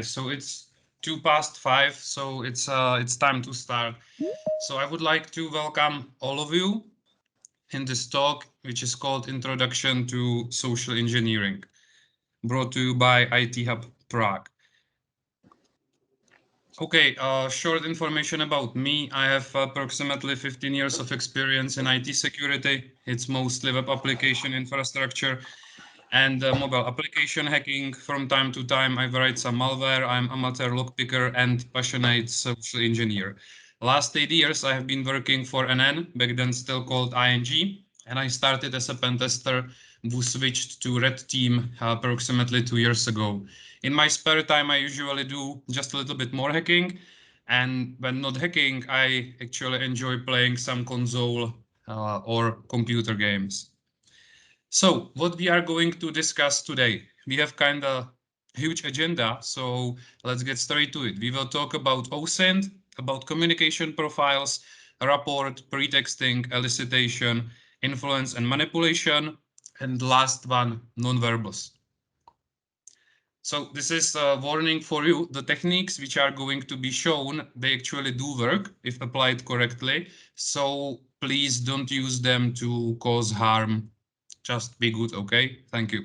guys. So it's 5:02, so it's time to start. So I would like to welcome all of you in this talk, which is called Introduction to Social Engineering, brought to you by IT Hub Prague. Okay, short information about me. I have approximately 15 years of experience in IT security. It's mostly web application infrastructure and mobile application hacking. From time to time, I write some malware. I'm amateur lockpicker and passionate social engineer. Last 8 years, I have been working for NN, back then still called ING, and I started as a pen tester who switched to Red Team approximately 2 years ago. In my spare time, I usually do just a little bit more hacking, and when not hacking, I actually enjoy playing some console or computer games. So what we are going to discuss today, we have kind of huge agenda, so let's get straight to it. We will talk about OSINT, about communication profiles, rapport, pretexting, elicitation, influence and manipulation, and last one, nonverbals. So this is a warning for you. The techniques which are going to be shown, they actually do work if applied correctly. So please don't use them to cause harm. Just be good, okay? Thank you.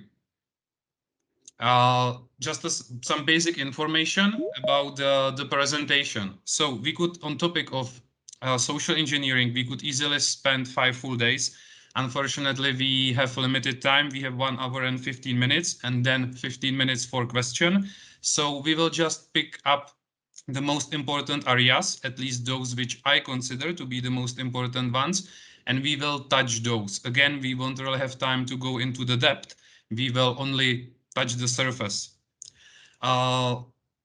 Just some basic information about the presentation. So we could, on topic of social engineering, we could easily spend 5 full days. Unfortunately, we have limited time. We have 1 hour and 15 minutes and then 15 minutes for question. So we will just pick up the most important areas, at least those which I consider to be the most important ones, and we will touch those. Again, we won't really have time to go into the depth. We will only touch the surface.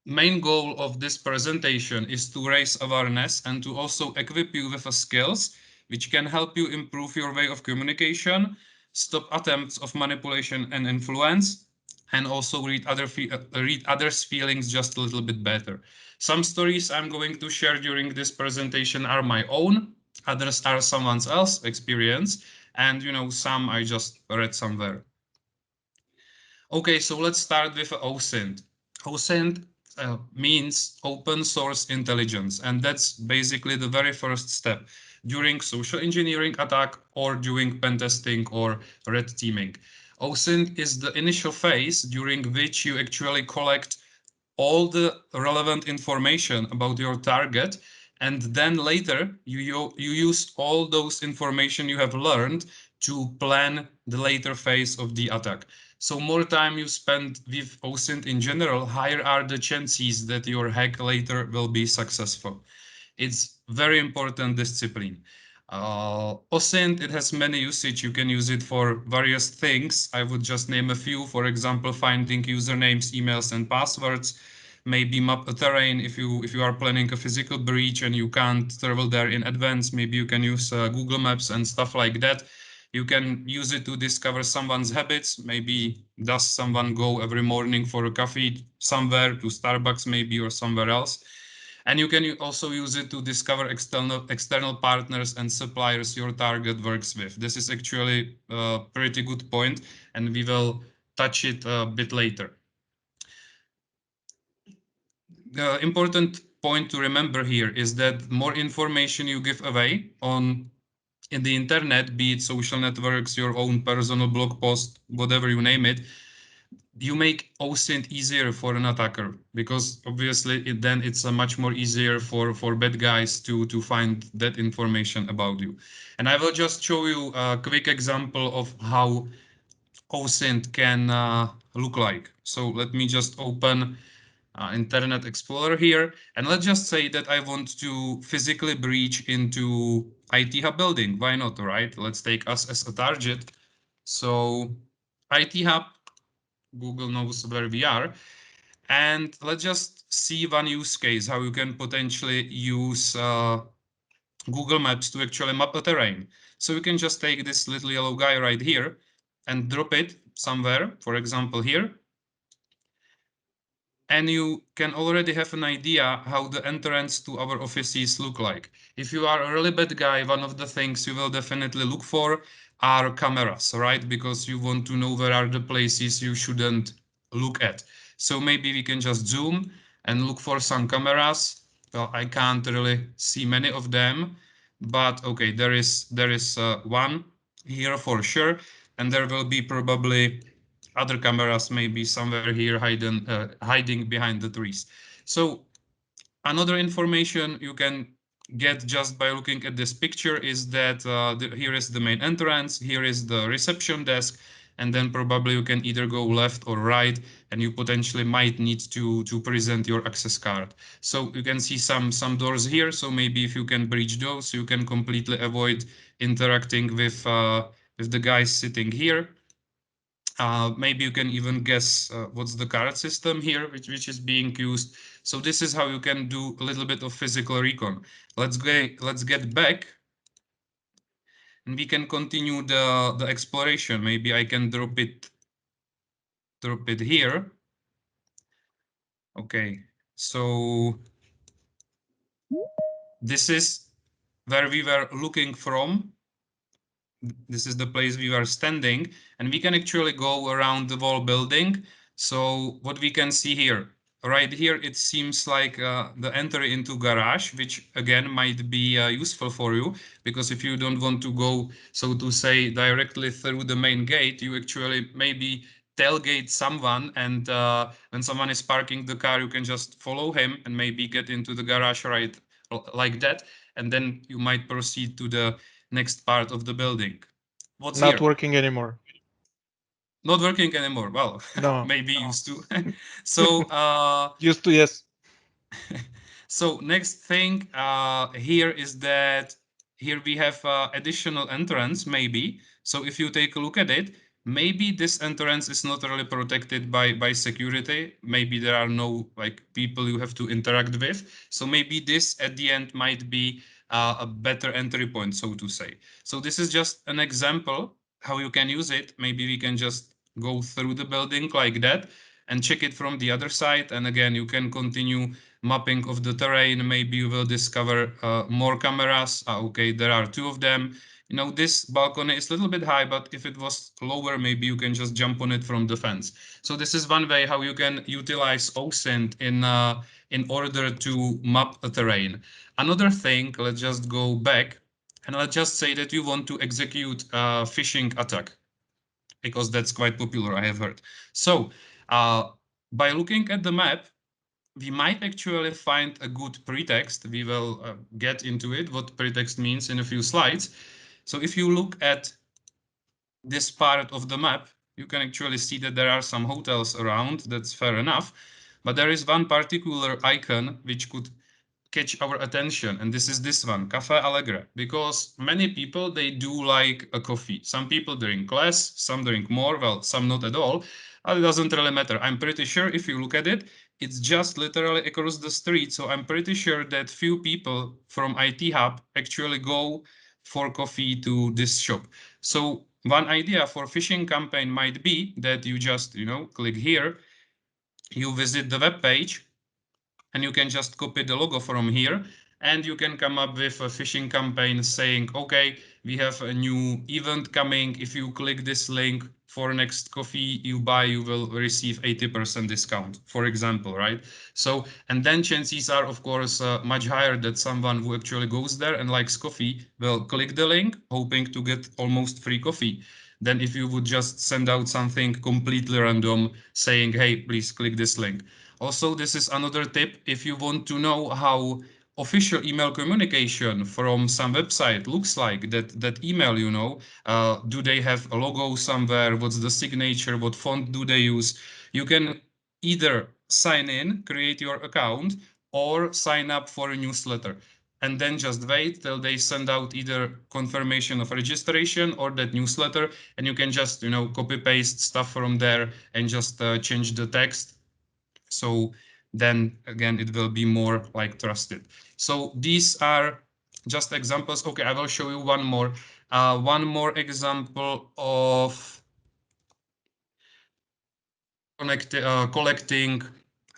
Main goal of this presentation is to raise awareness and to also equip you with skills which can help you improve your way of communication, stop attempts of manipulation and influence, and also read others' feelings just a little bit better. Some stories I'm going to share during this presentation are my own, others are someone else's experience, and some I just read somewhere. Okay, so let's start with OSINT. OSINT means open source intelligence, and that's basically the very first step during social engineering attack or during pen testing or red teaming. OSINT is the initial phase during which you actually collect all the relevant information about your target, and then later you use all those information you have learned to plan the later phase of the attack. So more time you spend with OSINT in general, higher are the chances that your hack later will be successful. It's very important discipline. OSINT, it has many usage. You can use it for various things. I would just name a few. For example, finding usernames, emails, and passwords. Maybe map a terrain if you are planning a physical breach and you can't travel there in advance. Maybe you can use Google Maps and stuff like that. You can use it to discover someone's habits. Maybe does someone go every morning for a coffee somewhere, to Starbucks maybe, or somewhere else. And you can also use it to discover external partners and suppliers your target works with. This is actually a pretty good point, and we will touch it a bit later. The important point to remember here is that more information you give away in the internet, be it social networks, your own personal blog post, whatever you name it, you make OSINT easier for an attacker, because obviously then it's a much more easier for bad guys to find that information about you. And I will just show you a quick example of how OSINT can look like. So let me just open Internet Explorer here, and let's just say that I want to physically breach into IT Hub building. Why not, right? Let's take us as a target. So IT Hub, Google knows where we are. And let's just see one use case, how you can potentially use Google Maps to actually map a terrain. So you can just take this little yellow guy right here and drop it somewhere, for example here. And you can already have an idea how the entrance to our offices look like. If you are a really bad guy, one of the things you will definitely look for are cameras, right? Because you want to know where are the places you shouldn't look at. So maybe we can just zoom and look for some cameras. Well, I can't really see many of them, but okay, there is one here for sure, and there will be probably other cameras maybe somewhere here hiding behind the trees. So another information you can get just by looking at this picture is that here is the main entrance, here is the reception desk, and then probably you can either go left or right, and you potentially might need to present your access card. So you can see some doors here, so maybe if you can breach those, you can completely avoid interacting with the guys sitting here. Maybe you can even guess what's the card system here, which is being used. So this is how you can do a little bit of physical recon. Let's get back, and we can continue the exploration. Maybe I can drop it here. Okay, so this is where we were looking from. This is the place we are standing, and we can actually go around the whole building. So what we can see here, right here, it seems like the entry into garage, which again might be useful for you, because if you don't want to go, so to say, directly through the main gate, you actually maybe tailgate someone, and when someone is parking the car, you can just follow him and maybe get into the garage right like that, and then you might proceed to the next part of the building. What's Not here? working anymore. Not working anymore. Well, No. maybe used to. So, Used to, yes. so next thing here is that here we have additional entrance, maybe. So if you take a look at it, maybe this entrance is not really protected by security. Maybe there are no like people you have to interact with. So maybe this at the end might be a better entry point, so to say. So this is just an example how you can use it. Maybe we can just go through the building like that and check it from the other side. And again, you can continue mapping of the terrain. Maybe you will discover more cameras. Okay, there are two of them. You know, this balcony is a little bit high, but if it was lower, maybe you can just jump on it from the fence. So this is one way how you can utilize OSINT in order to map a terrain. Another thing, let's just go back, and let's just say that you want to execute a phishing attack, because that's quite popular, I have heard. So uh, by looking at the map, we might actually find a good pretext. We will get into it, what pretext means in a few slides. So if you look at this part of the map, you can actually see that there are some hotels around. That's fair enough. But there is one particular icon which could catch our attention, and this is this one, Cafe Allegre, because many people, they do like a coffee. Some people drink less, some drink more, well, some not at all. It doesn't really matter. I'm pretty sure if you look at it, it's just literally across the street. So I'm pretty sure that few people from IT Hub actually go for coffee to this shop. So one idea for phishing campaign might be that you just, click here, you visit the web page, and you can just copy the logo from here, and you can come up with a phishing campaign saying, okay, we have a new event coming. If you click this link for next coffee you buy, you will receive 80% discount, for example, right? So, and then chances are, of course, much higher that someone who actually goes there and likes coffee will click the link, hoping to get almost free coffee, than if you would just send out something completely random saying, hey, please click this link. Also, this is another tip. If you want to know how official email communication from some website looks like, that email, do they have a logo somewhere? What's the signature? What font do they use? You can either sign in, create your account, or sign up for a newsletter, and then just wait till they send out either confirmation of registration or that newsletter, and you can just, copy paste stuff from there and just change the text. So then again, it will be more like trusted. So these are just examples. Okay, I will show you one more. One more example of collecting,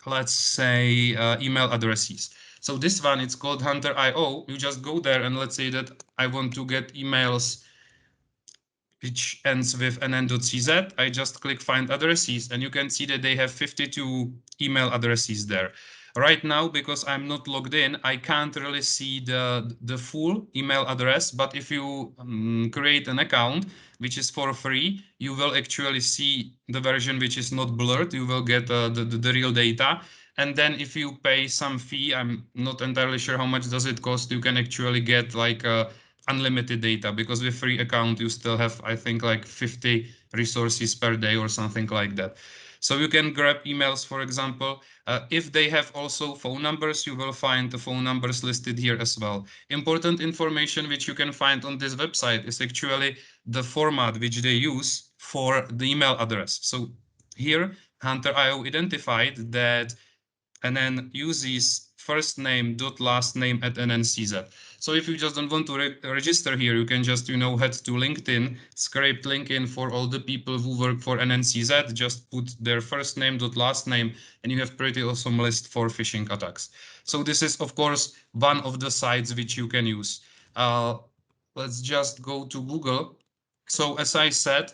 let's say, email addresses. So this one, it's called Hunter.io. You just go there and let's say that I want to get emails which ends with nn.cz. I just click find addresses, and you can see that they have 52 email addresses there. Right now, because I'm not logged in, I can't really see the full email address. But if you create an account, which is for free, you will actually see the version which is not blurred. You will get the real data. And then if you pay some fee, I'm not entirely sure how much does it cost, you can actually get like unlimited data, because with free account, you still have, I think, like 50 resources per day or something like that. So you can grab emails, for example. If they have also phone numbers, you will find the phone numbers listed here as well. Important information which you can find on this website is actually the format which they use for the email address. So here, Hunter.io identified that and then uses first name dot last name at NNCZ. So if you just don't want to register here, you can just, head to LinkedIn, scrape LinkedIn for all the people who work for NNCZ, just put their first name dot last name, and you have pretty awesome list for phishing attacks. So this is, of course, one of the sites which you can use. Let's just go to Google. So as I said,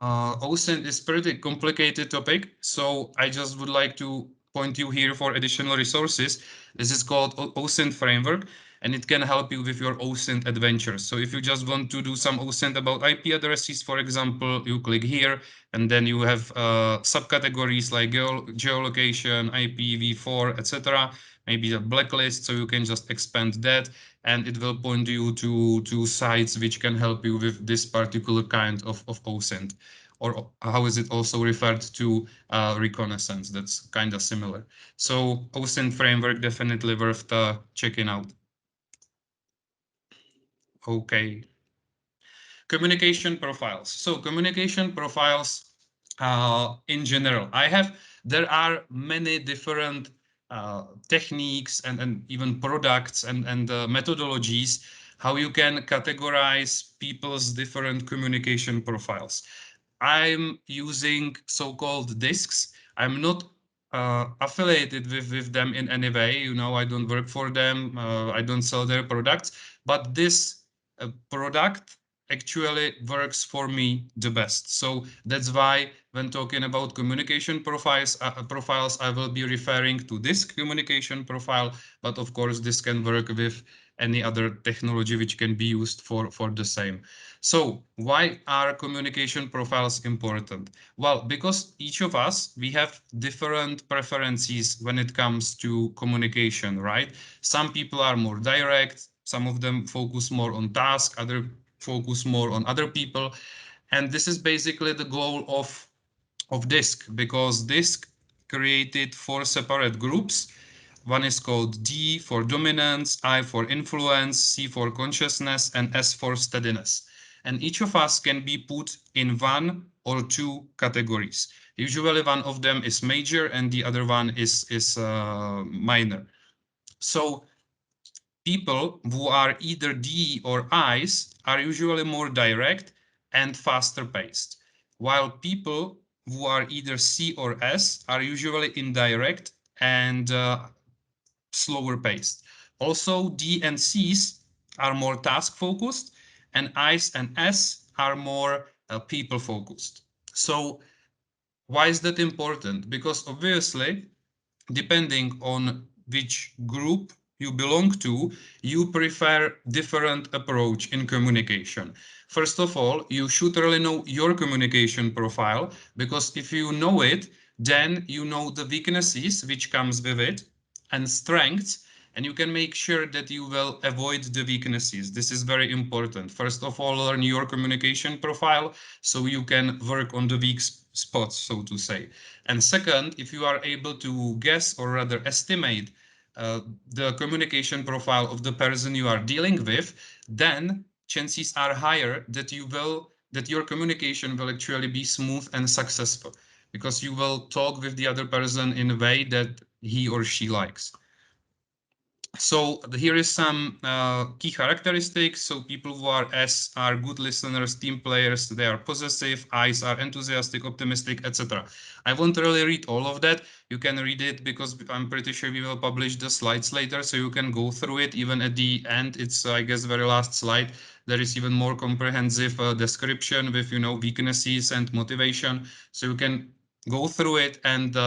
OSINT is pretty complicated topic, so I just would like to point you here for additional resources. This is called OSINT framework, and it can help you with your OSINT adventures. So if you just want to do some OSINT about IP addresses, for example, you click here, and then you have subcategories like geolocation, IPv4, etc. Maybe a blacklist, so you can just expand that, and it will point you to sites which can help you with this particular kind of OSINT. Or how is it also referred to, reconnaissance? That's kind of similar. So OSINT framework definitely worth checking out. Okay. Communication profiles. So communication profiles in general. There are many different techniques and even products and methodologies how you can categorize people's different communication profiles. I'm using so-called discs. I'm not affiliated with them in any way. I don't work for them. I don't sell their products, but this product actually works for me the best. So that's why when talking about communication profiles, I will be referring to this communication profile, but of course this can work with any other technology which can be used for the same. So why are communication profiles important? Well, because each of us, we have different preferences when it comes to communication, right? Some people are more direct, some of them focus more on task, other focus more on other people. And this is basically the goal of DISC, because DISC created four separate groups. One is called D for dominance, I for influence, C for consciousness, and S for steadiness. And each of us can be put in one or two categories. Usually one of them is major and the other one is minor. So people who are either D or I's are usually more direct and faster paced, while people who are either C or S are usually indirect and slower paced. Also, D and C's are more task focused, and I's and S are more people focused. So why is that important? Because obviously, depending on which group you belong to, you prefer different approach in communication. First of all, you should really know your communication profile, because if you know it, then you know the weaknesses which comes with it and strengths, and you can make sure that you will avoid the weaknesses. This is very important. First of all, learn your communication profile so you can work on the weak spots, so to say. And second, if you are able to guess or rather estimate the communication profile of the person you are dealing with, then chances are higher that your communication will actually be smooth and successful, because you will talk with the other person in a way that he or she likes. So here is some key characteristics. So people who are S are good listeners, team players, they are possessive, I's are enthusiastic, optimistic, etc. I won't really read all of that. You can read it because I'm pretty sure we will publish the slides later, so you can go through it. Even at the end, it's, I guess, very last slide. There is even more comprehensive description with, weaknesses and motivation. So you can go through it and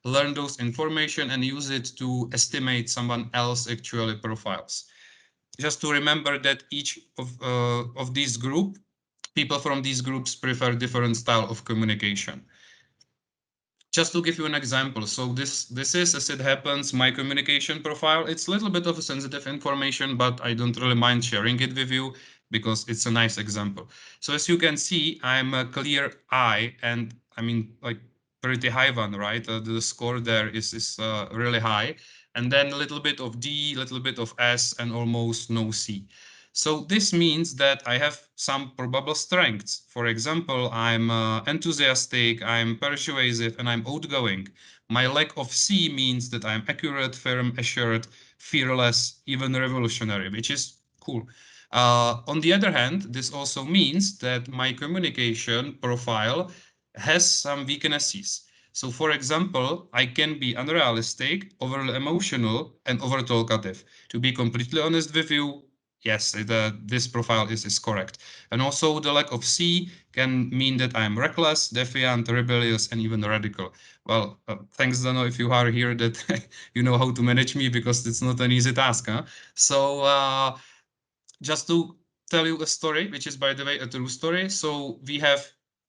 learn those information and use it to estimate someone else actually profiles. Just to remember that each of these people from these groups prefer different style of communication. Just to give you an example, so this is, as it happens, my communication profile. It's a little bit of a sensitive information, but I don't really mind sharing it with you because it's a nice example. So as you can see, I'm a clear I, and I mean like pretty high one, right? The score there is really high, and then a little bit of D, a little bit of S, and almost no C. So this means that I have some probable strengths. For example, I'm enthusiastic, I'm persuasive, and I'm outgoing. My lack of C means that I'm accurate, firm, assured, fearless, even revolutionary, which is cool. On the other hand, this also means that my communication profile has some weaknesses. So, for example, I can be unrealistic, overly emotional, and over talkative. To be completely honest with you, yes, this profile is correct. And also the lack of C can mean that I'm reckless, defiant, rebellious, and even radical. Well, thanks, Dano, if you are here that you know how to manage me, because it's not an easy task. Huh? So just to tell you a story, which is, by the way, a true story. So we have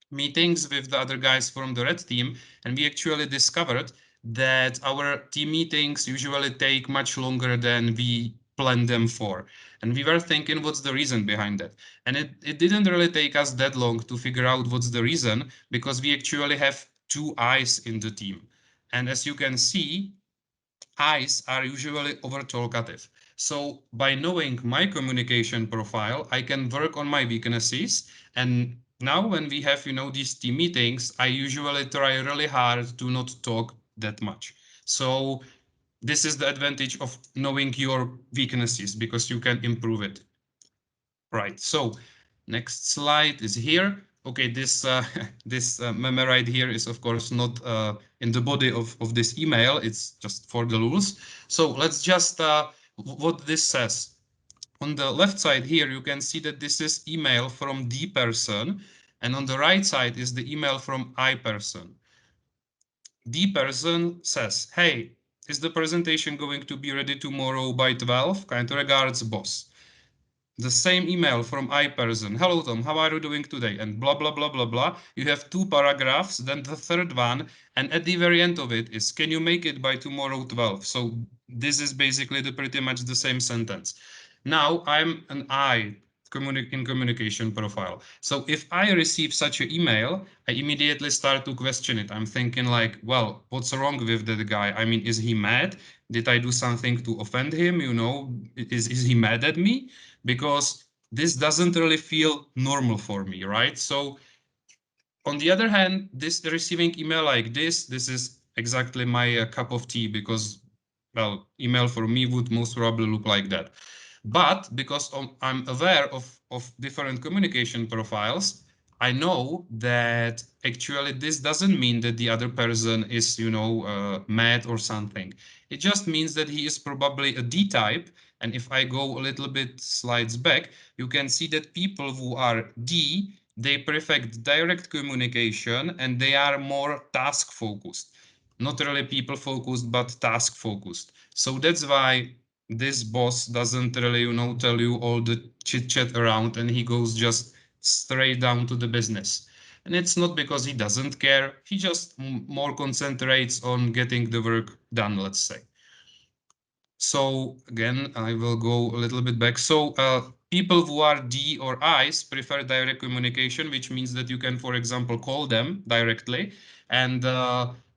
meetings with the other guys from the red team, and we actually discovered that our team meetings usually take much longer than we planned them for. And we were thinking, what's the reason behind that? And it didn't really take us that long to figure out what's the reason, because we actually have two eyes in the team. And as you can see, eyes are usually over talkative. So by knowing my communication profile, I can work on my weaknesses. And now when we have, these team meetings, I usually try really hard to not talk that much. So this is the advantage of knowing your weaknesses, because you can improve it. Right, so next slide is here. Okay, this this memo right here is of course not in the body of this email. It's just for the rules. So let's just what this says. On the left side here, you can see that this is email from D person, and on the right side is the email from I person. D person says, hey, is the presentation going to be ready tomorrow by 12? Kind regards, boss. The same email from I person. Hello, Tom. How are you doing today? And blah, blah, blah, blah, blah. You have two paragraphs. Then the third one. And at the very end of it is, can you make it by tomorrow 12? So this is basically pretty much the same sentence. Now I'm an I in communication profile. So if I receive such an email, I immediately start to question it. I'm thinking like, well, what's wrong with that guy? I mean, is he mad? Did I do something to offend him? Is he mad at me? Because this doesn't really feel normal for me, right? So on the other hand, this receiving email like this is exactly my cup of tea, because, well, email for me would most probably look like that. But because I'm aware of different communication profiles, I know that actually this doesn't mean that the other person is, mad or something. It just means that he is probably a D type. And if I go a little bit slides back, you can see that people who are D, they prefer direct communication and they are more task focused. Not really people focused, but task focused. So that's why this boss doesn't really, tell you all the chit chat around, and he goes just straight down to the business. And it's not because he doesn't care, he just more concentrates on getting the work done, let's say. So again, I will go a little bit back. So people who are D or I's prefer direct communication, which means that you can, for example, call them directly, and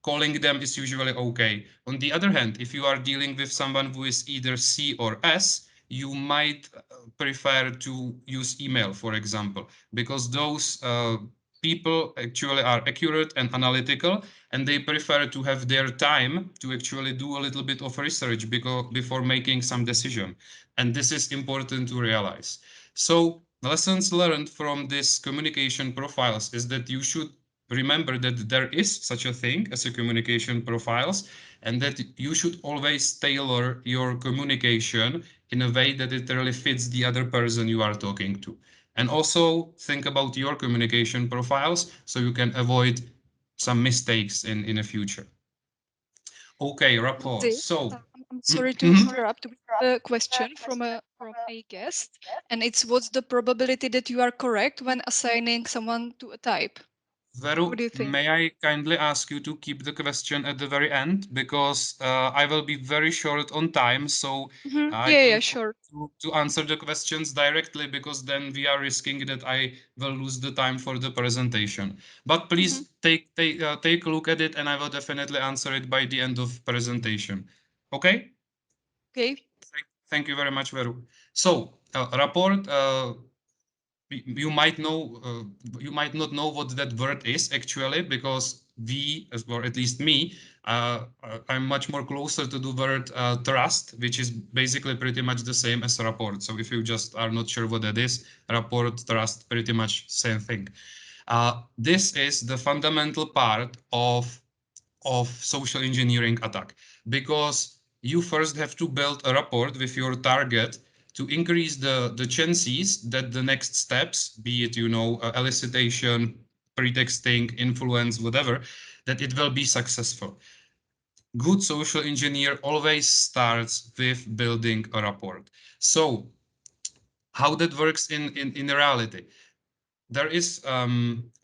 calling them is usually okay. On the other hand, if you are dealing with someone who is either C or S, you might prefer to use email, for example, because those people actually are accurate and analytical, and they prefer to have their time to actually do a little bit of research before making some decision. And this is important to realize. So lessons learned from this communication profiles is that you should remember that there is such a thing as a communication profiles, and that you should always tailor your communication in a way that it really fits the other person you are talking to. And also think about your communication profiles so you can avoid some mistakes in the future. Okay, rapport. This, So, I'm sorry to mhm. interrupt. We have a question from a guest, and it's what's the probability that you are correct when assigning someone to a type? What Veru, do you think? may I kindly ask you to keep the question at the very end because I will be very short on time, so I Yeah, yeah, don't want sure. to answer the questions directly because then we are risking that I will lose the time for the presentation. But Hmm. please take a look at it, and I will definitely answer it by the end of presentation. Okay? Okay. Thank you very much, Veru. So, rapport. You might know you might not know what that word is actually because or at least me, I'm much more closer to the word trust, which is basically pretty much the same as rapport. So if you just are not sure what that is, rapport, trust, pretty much same thing. This is the fundamental part of social engineering attack because you first have to build a rapport with your target to increase the chances that the next steps, be it elicitation, pretexting, influence, whatever, that it will be successful. Good social engineer always starts with building a rapport. So how that works in reality? There is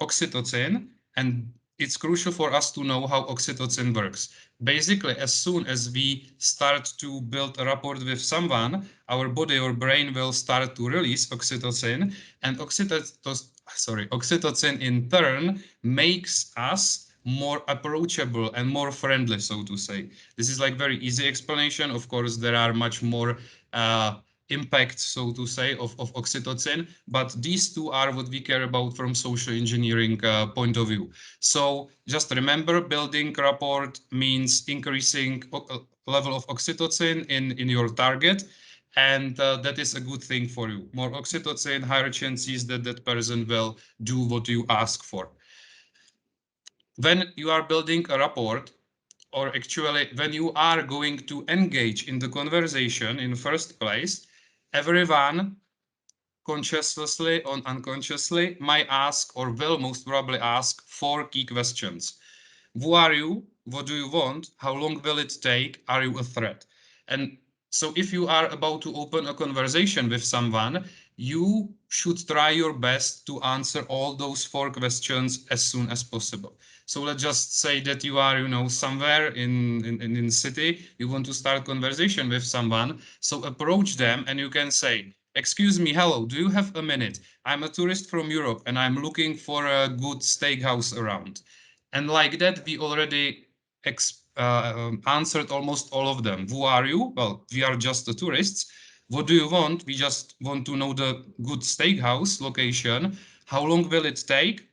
oxytocin, and it's crucial for us to know how oxytocin works. Basically, as soon as we start to build a rapport with someone, our body or brain will start to release oxytocin, and oxytocin in turn makes us more approachable and more friendly, so to say. This is like very easy explanation. Of course, there are much more impact, so to say, of oxytocin, but these two are what we care about from social engineering point of view. So just remember, building rapport means increasing level of oxytocin in your target, and that is a good thing for you. More oxytocin, higher chances that that person will do what you ask for. When you are building a rapport, or actually when you are going to engage in the conversation in the first place, everyone, consciously or unconsciously, might ask or will most probably ask four key questions. Who are you? What do you want? How long will it take? Are you a threat? And so, if you are about to open a conversation with someone, you should try your best to answer all those four questions as soon as possible. So let's just say that you are, somewhere in city, you want to start conversation with someone. So approach them and you can say, "Excuse me, hello, do you have a minute? I'm a tourist from Europe and I'm looking for a good steakhouse around." And like that, we already answered almost all of them. Who are you? Well, we are just the tourists. What do you want? We just want to know the good steakhouse location. How long will it take?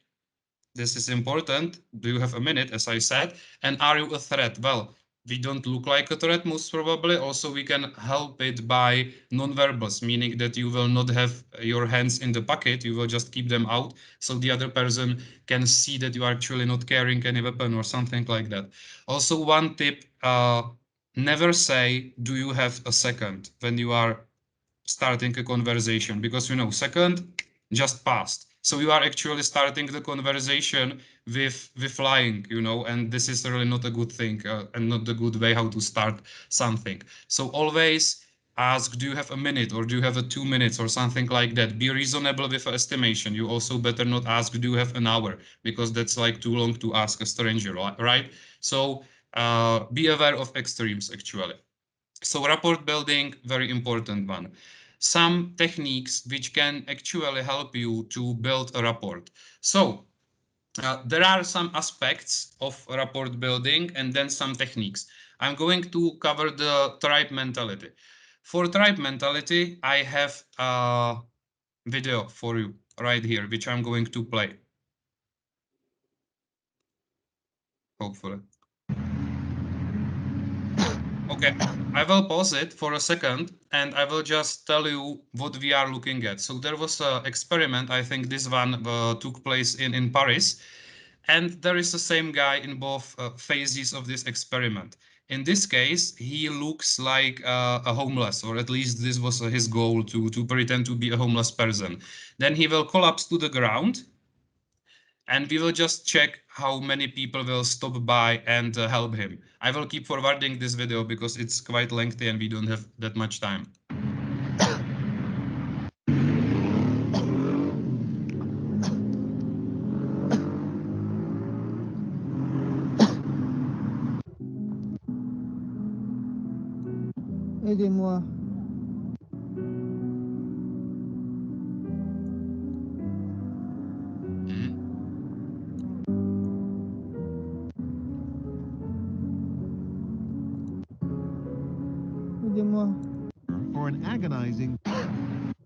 This is important. Do you have a minute, as I said? And are you a threat? Well, we don't look like a threat, most probably. Also, we can help it by non-verbals, meaning that you will not have your hands in the pocket. You will just keep them out so the other person can see that you are actually not carrying any weapon or something like that. Also, one tip, never say, "Do you have a second?" when you are starting a conversation, because second just passed, so you are actually starting the conversation with lying, and this is really not a good thing, and not the good way how to start something. So always ask, do you have a minute, or do you have a 2 minutes, or something like that. Be reasonable with estimation. You also better not ask, do you have an hour, because that's like too long to ask a stranger, right? So be aware of extremes actually. So rapport building, very important one. Some techniques which can actually help you to build a rapport. So there are some aspects of rapport building and then some techniques. I'm going to cover the tribe mentality. For tribe mentality, I have a video for you right here, which I'm going to play, hopefully. Okay, I will pause it for a second and I will just tell you what we are looking at. So there was an experiment, I think this one took place in Paris, and there is the same guy in both phases of this experiment. In this case, he looks like a homeless, or at least this was his goal, to pretend to be a homeless person. Then he will collapse to the ground, and we will just check how many people will stop by and help him. I will keep forwarding this video because it's quite lengthy and we don't have that much time. Aidez-moi. Mhm. Aidez-moi. For an agonizing.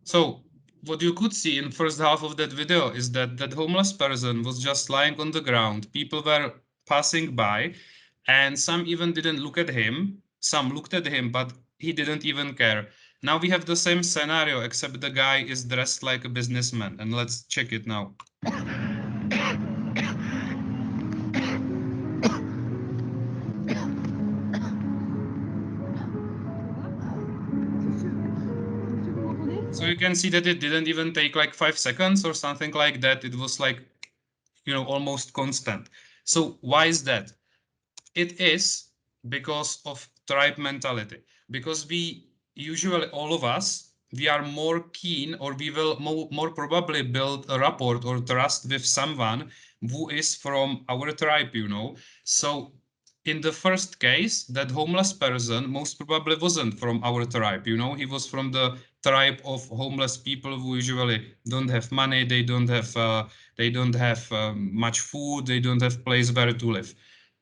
So what you could see in first half of that video is that that homeless person was just lying on the ground. People were passing by, and some even didn't look at him. Some looked at him, but he didn't even care. Now we have the same scenario, except the guy is dressed like a businessman, and let's check it now. So you can see that it didn't even take like 5 seconds or something like that. It was like, almost constant. So why is that? It is because of tribe mentality. Because we usually, all of us, we are more keen, or we will more probably build a rapport or trust with someone who is from our tribe. So in the first case, that homeless person most probably wasn't from our tribe. He was from the tribe of homeless people who usually don't have money, they don't have much food, they don't have place where to live.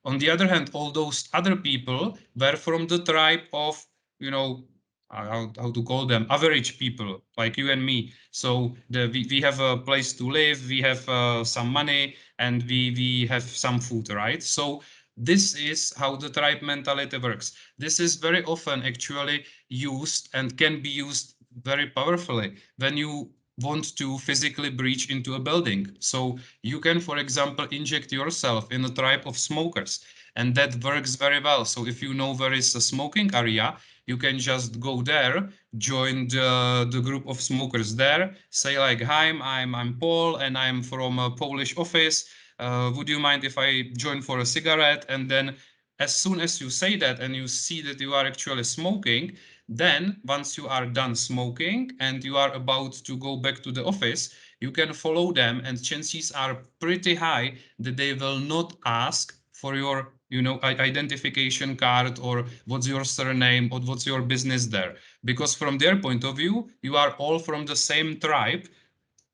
On the other hand, all those other people were from the tribe of, you know, how to call them, average people like you and me. So we have a place to live, we have some money, and we have some food, right? So this is how the tribe mentality works. This is very often actually used and can be used very powerfully when you want to physically breach into a building. So you can, for example, inject yourself in a tribe of smokers, and that works very well. So if you know where is a smoking area, you can just go there, join the group of smokers there, say like, hi, I'm Paul, and I'm from a Polish office. Would you mind if I join for a cigarette? And then as soon as you say that and you see that you are actually smoking, then once you are done smoking and you are about to go back to the office, you can follow them, and chances are pretty high that they will not ask for your identification card or what's your surname or what's your business there, because from their point of view you are all from the same tribe,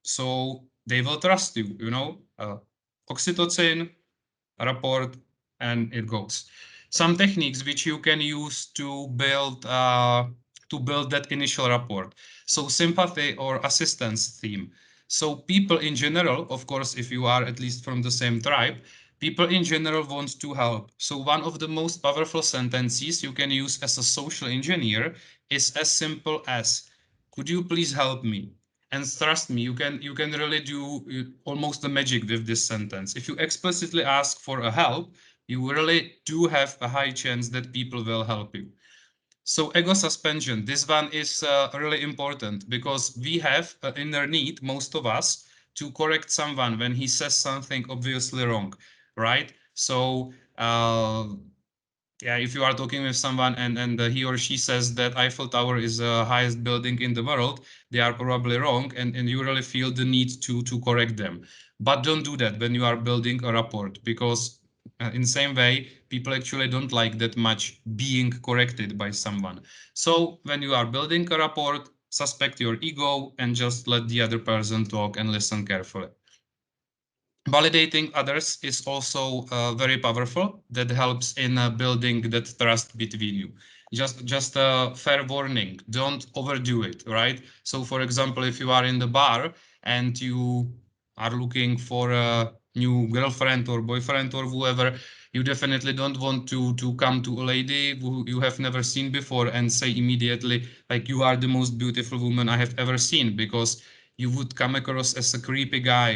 so they will trust you. Oxytocin, Rapport, and it goes. Some techniques which you can use to build that initial rapport. So sympathy or assistance theme. So people in general, of course, if you are at least from the same tribe, people in general want to help. So one of the most powerful sentences you can use as a social engineer is as simple as, "Could you please help me?" And trust me, you can really do almost the magic with this sentence. If you explicitly ask for a help, you really do have a high chance that people will help you. So ego suspension, this one is really important because we have an inner need, most of us, to correct someone when he says something obviously wrong, right? So yeah, if you are talking with someone and he or she says that Eiffel Tower is the highest building in the world, they are probably wrong, and you really feel the need to correct them. But don't do that when you are building a rapport, because in same way, people actually don't like that much being corrected by someone. So when you are building a rapport, suspect your ego and just let the other person talk and listen carefully. Validating others is also very powerful. That helps in building that trust between you. Just a fair warning: don't overdo it, right? So, for example, if you are in the bar and you are looking for a new girlfriend or boyfriend or whoever, you definitely don't want to come to a lady who you have never seen before and say immediately like, "You are the most beautiful woman I have ever seen," because you would come across as a creepy guy,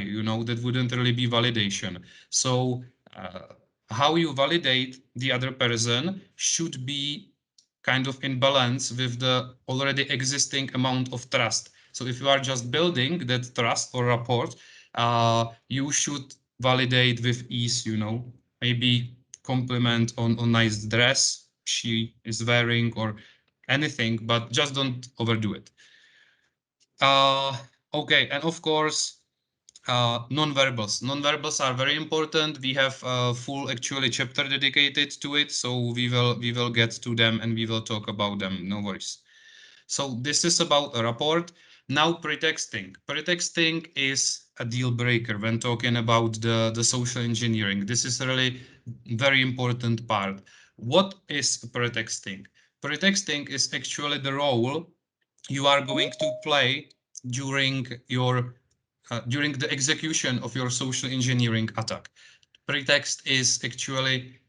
that wouldn't really be validation. So how you validate the other person should be kind of in balance with the already existing amount of trust. So if you are just building that trust or rapport, you should validate with ease, you know, maybe compliment on nice dress she is wearing or anything, but just don't overdo it. Okay, and of course, non-verbals. Non-verbals are very important. We have a full actually chapter dedicated to it, so we will get to them and we will talk about them. No worries. So this is about a rapport. Now pretexting. Pretexting is a deal breaker when talking about the social engineering. This is a really very important part. What is pretexting? Pretexting is actually the role you are going to play during your during the execution of your social engineering attack. Pretext is actually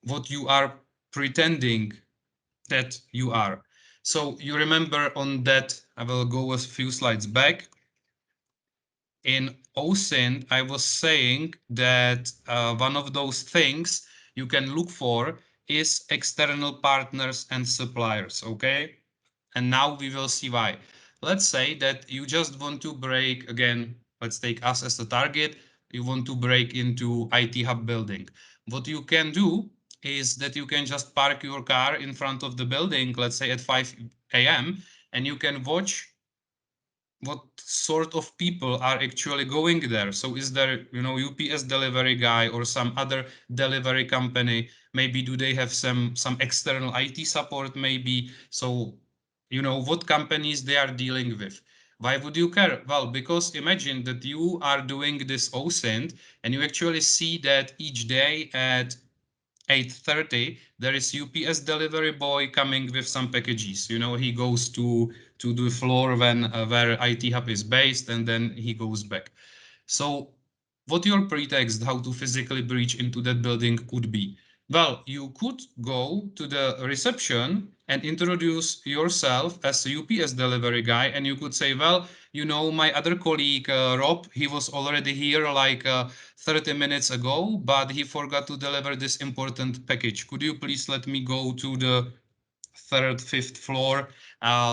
what you are pretending that you are. So you remember on that, I will go a few slides back. In OSINT, I was saying that one of those things you can look for is external partners and suppliers, okay? And now we will see why. Let's say that you just want to break, again, let's take us as the target. You want to break into IT hub building. What you can do is that you can just park your car in front of the building, let's say at 5 a.m., and you can watch what sort of people are actually going there. So is there, you know, UPS delivery guy or some other delivery company? Maybe do they have some external IT support maybe? So, you know, what companies they are dealing with. Why would you care? Well, because imagine that you are doing this OSINT and you actually see that each day at 8:30 there is UPS delivery boy coming with some packages. You know, he goes to the floor when where IT hub is based, and then he goes back. So what your pretext how to physically breach into that building could be? Well, you could go to the reception and introduce yourself as a UPS delivery guy, and you could say, well, you know, my other colleague, Rob, he was already here like 30 minutes ago, but he forgot to deliver this important package. Could you please let me go to the third, fifth floor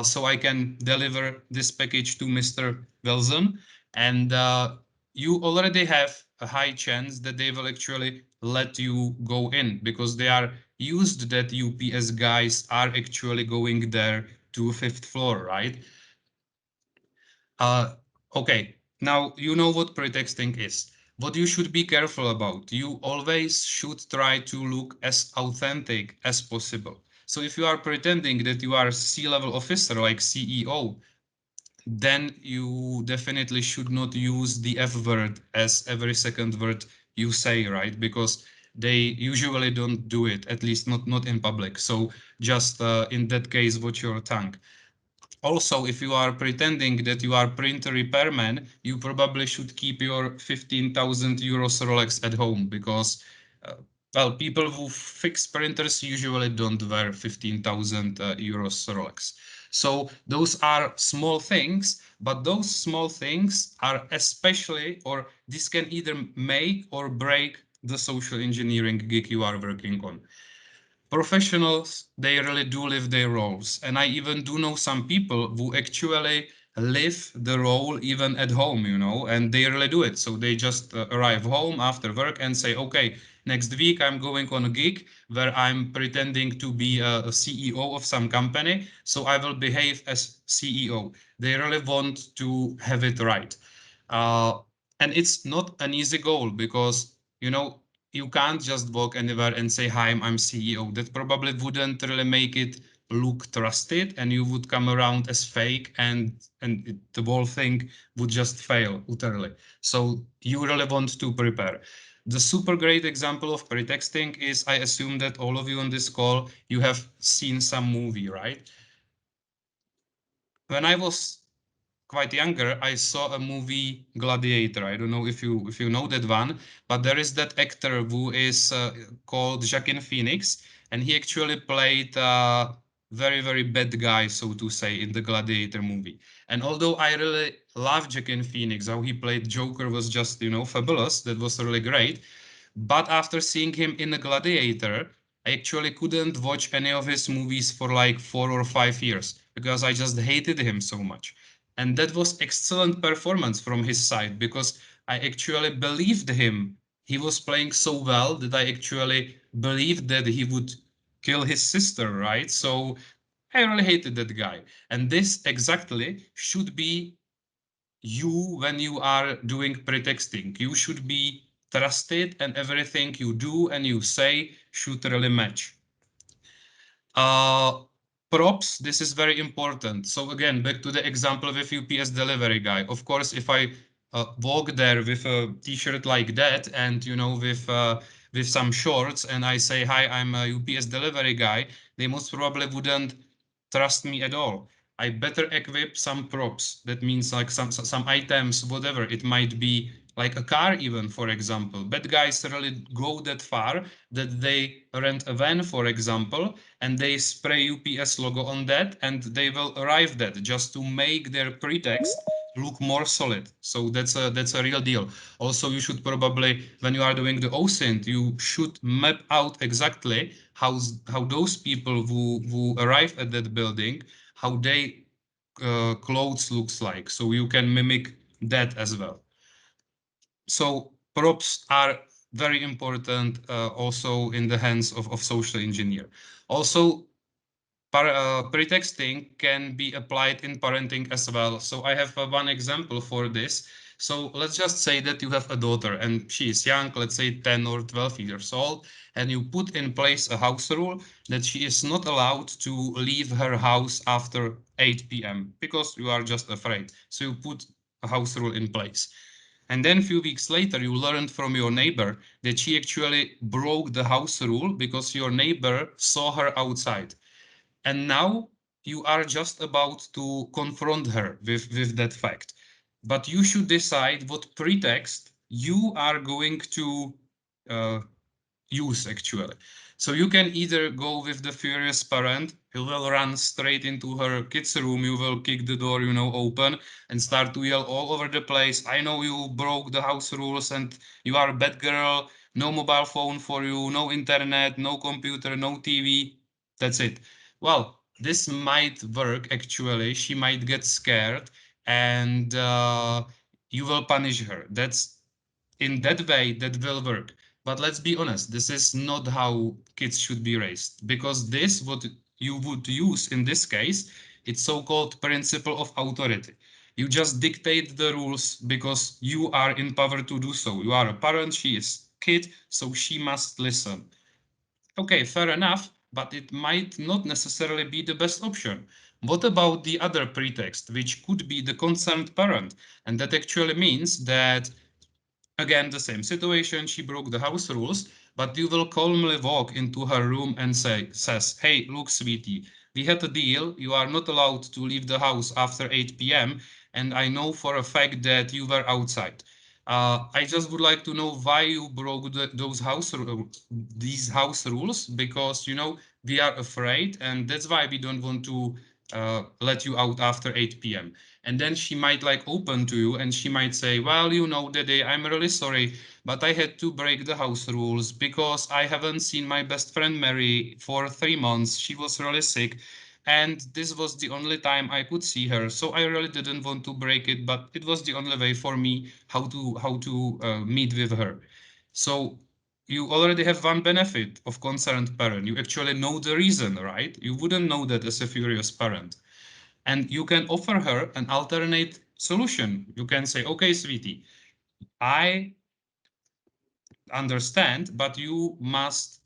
so I can deliver this package to Mr. Wilson? And you already have a high chance that they will actually let you go in because they are used that UPS guys are actually going there to fifth floor, right? Uh, okay, now you know what pretexting is. What you should be careful about, you always should try to look as authentic as possible. So if you are pretending that you are a C-level officer like CEO, then you definitely should not use the F word as every second word you say, right? Because they usually don't do it, at least not in public. So just in that case, watch your tongue. Also, if you are pretending that you are printer repairman, you probably should keep your 15,000 euros Rolex at home because, uh, well, people who fix printers usually don't wear 15,000 euros Rolex. So those are small things, but those small things are especially, or this can either make or break the social engineering gig you are working on. Professionals, they really do live their roles. And I even do know some people who actually live the role even at home, you know, and they really do it. So they just arrive home after work and say, okay, next week I'm going on a gig where I'm pretending to be a CEO of some company. So I will behave as CEO. They really want to have it right. Uh, and it's not an easy goal because, you know, you can't just walk anywhere and say, hi, I'm CEO. That probably wouldn't really make it look trusted and you would come around as fake and the whole thing would just fail utterly. So you really want to prepare. The super great example of pretexting is I assume that all of you on this call, you have seen some movie, right? When I was quite younger, I saw a movie Gladiator. I don't know if you know that one, but there is that actor who is called Joaquin Phoenix, and he actually played a very bad guy, so to say, in the Gladiator movie. And although I really love Joaquin Phoenix, how he played Joker was just fabulous. That was really great. But after seeing him in the Gladiator, I actually couldn't watch any of his movies for like 4 or 5 years because I just hated him so much. And that was excellent performance from his side because I actually believed him. He was playing so well that I actually believed that he would kill his sister, right? So I really hated that guy. And this exactly should be you when you are doing pretexting. You should be trusted, and everything you do and you say should really match. Uh, Props, this is very important. So again, back to the example with UPS delivery guy. Of course, if I walk there with a t-shirt like that and, with some shorts and I say, hi, I'm a UPS delivery guy, they most probably wouldn't trust me at all. I better equip some props. That means like some items, whatever. It might be like a car even, for example. Bad guys really go that far that they rent a van, for example, and they spray UPS logo on that, and they will arrive that just to make their pretext look more solid. So that's a real deal. Also, you should probably, when you are doing the OSINT, you should map out exactly how those people who arrive at that building, how they clothes looks like, so you can mimic that as well. So props are very important also in the hands of social engineer. Also, pretexting can be applied in parenting as well. So I have one example for this. So let's just say that you have a daughter and she is young, let's say 10 or 12 years old, and you put in place a house rule that she is not allowed to leave her house after 8 p.m. because you are just afraid. So you put a house rule in place. And then a few weeks later, you learned from your neighbor that she actually broke the house rule because your neighbor saw her outside. And now you are just about to confront her with that fact. But you should decide what pretext you are going to uh, use actually. So you can either go with the furious parent who will run straight into her kid's room, you will kick the door, open and start to yell all over the place. I know you broke the house rules and you are a bad girl. No mobile phone for you, no internet, no computer, no TV. That's it. Well, this might work actually. She might get scared and you will punish her. That's in that way that will work. But let's be honest, this is not how kids should be raised, because this, what you would use in this case, it's so-called principle of authority. You just dictate the rules because you are in power to do so. You are a parent, she is kid, so she must listen. Okay, fair enough, but it might not necessarily be the best option. What about the other pretext, which could be the concerned parent? And that actually means that, again, the same situation, she broke the house rules, but you will calmly walk into her room and says, hey, look, sweetie, we had a deal. You are not allowed to leave the house after 8 p.m. And I know for a fact that you were outside. I just would like to know why you broke these house rules, because we are afraid, and that's why we don't want to let you out after 8 p.m. And then she might like open to you and she might say, well, Daddy, I'm really sorry, but I had to break the house rules because I haven't seen my best friend Mary for 3 months. She was really sick. And this was the only time I could see her, so I really didn't want to break it, but it was the only way for me how to meet with her. So you already have one benefit of concerned parent. You actually know the reason, right? You wouldn't know that as a furious parent. And you can offer her an alternate solution. You can say, okay, sweetie, I understand, but you must,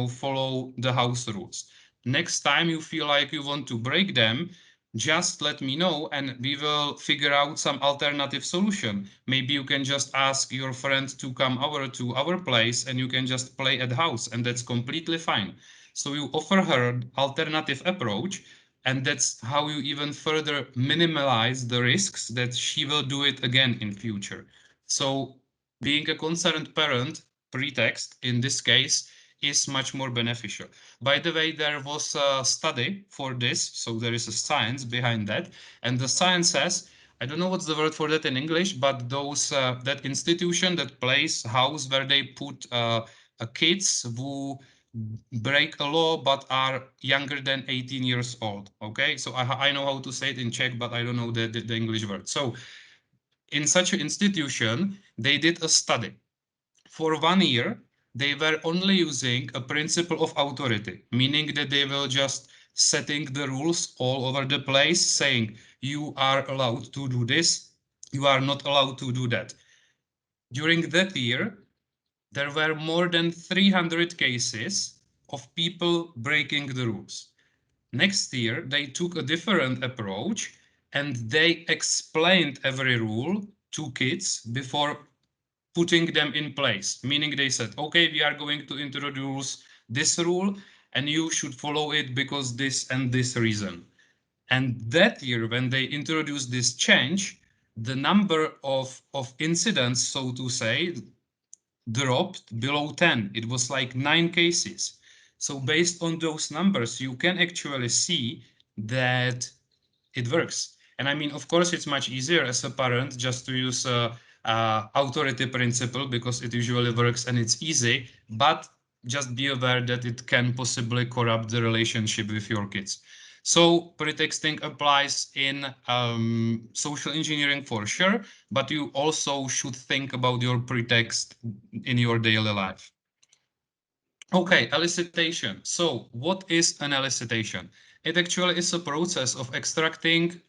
follow the house rules. Next time you feel like you want to break them, just let me know and we will figure out some alternative solution. Maybe you can just ask your friend to come over to our place and you can just play at house, and that's completely fine. So you offer her alternative approach, and that's how you even further minimize the risks that she will do it again in future. So being a concerned parent, pretext in this case, is much more beneficial. By the way, there was a study for this, so there is a science behind that, and the science says, I don't know what's the word for that in English, but those that institution, that place, house where they put kids who break a law but are younger than 18 years old. Okay, so I know how to say it in Czech, but I don't know the English word. So In such an institution, they did a study. For 1 year, they were only using a principle of authority, meaning that they were just setting the rules all over the place, saying you are allowed to do this, you are not allowed to do that. During that year, there were more than 300 cases of people breaking the rules. Next year, they took a different approach and they explained every rule to kids before putting them in place, meaning they said, okay, we are going to introduce this rule and you should follow it because this and this reason. And that year, when they introduced this change, the number of incidents, so to say, dropped below 10. It was like 9 cases. So based on those numbers, you can actually see that it works. And I mean, of course, it's much easier as a parent just to use authority principle because it usually works and it's easy, but just be aware that it can possibly corrupt the relationship with your kids. So pretexting applies in social engineering for sure, but you also should think about your pretext in your daily life. Okay, elicitation. So what is an elicitation? It actually is a process of extracting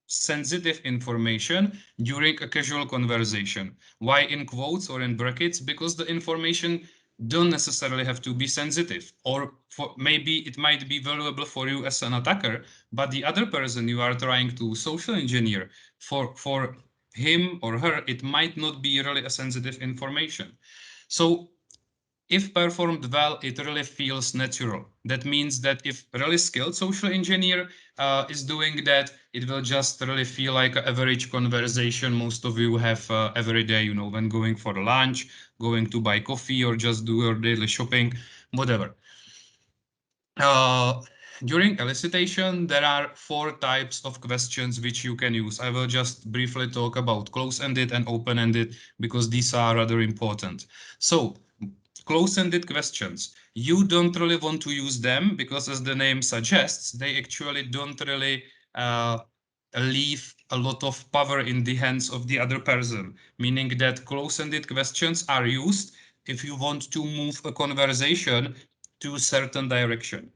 sensitive information during a casual conversation. Why in quotes or in brackets? Because the information don't necessarily have to be sensitive, or maybe it might be valuable for you as an attacker, but the other person you are trying to social engineer, for him or her, it might not be really a sensitive information. So if performed well, it really feels natural. That means that if a really skilled social engineer is doing that, it will just really feel like an average conversation most of you have every day, you know, when going for lunch, going to buy coffee, or just do your daily shopping, whatever. Uh, During elicitation, there are 4 types of questions which you can use. I will just briefly talk about close-ended and open-ended because these are rather important. So, close-ended questions. You don't really want to use them because, as the name suggests, they actually don't really leave a lot of power in the hands of the other person, meaning that close-ended questions are used if you want to move a conversation to a certain direction.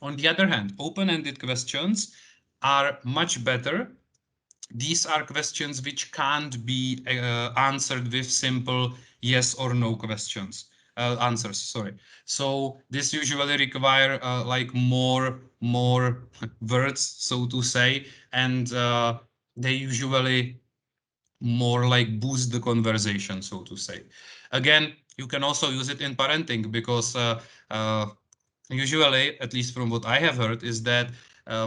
On the other hand, open-ended questions are much better. These are questions which can't be answered with simple yes or no questions answers. Sorry. So this usually require like more words, so to say, and they usually more like boost the conversation, so to say. Again, you can also use it in parenting because uh, usually, at least from what I have heard, is that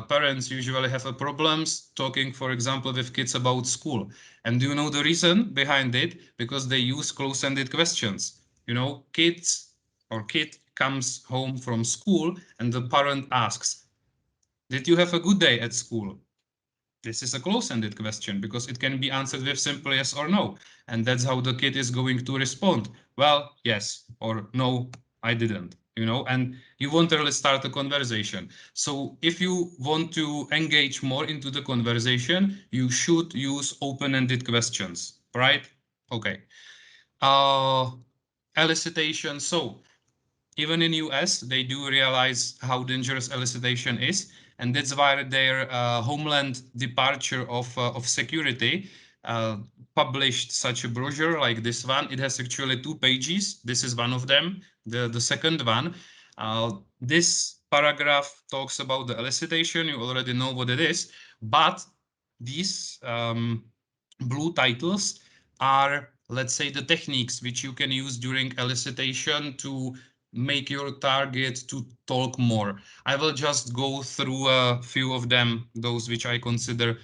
parents usually have a problems talking, for example, with kids about school. And do you know the reason behind it? Because they use close-ended questions. You know, kid comes home from school and the parent asks, "Did you have a good day at school?" This is a close-ended question because it can be answered with simple yes or no. And that's how the kid is going to respond. Well, yes, or no, I didn't, you know, and you want to really start a conversation. So if you want to engage more into the conversation, you should use open-ended questions, right? Okay. Uh, Elicitation. So even in US, they do realize how dangerous elicitation is, and that's why their Homeland Departure of Security uh, published such a brochure like this one. It has actually 2 pages. This is one of them. The second one. This paragraph talks about the elicitation. You already know what it is, but these blue titles are, let's say, the techniques which you can use during elicitation to make your target to talk more. I will just go through a few of them, those which I consider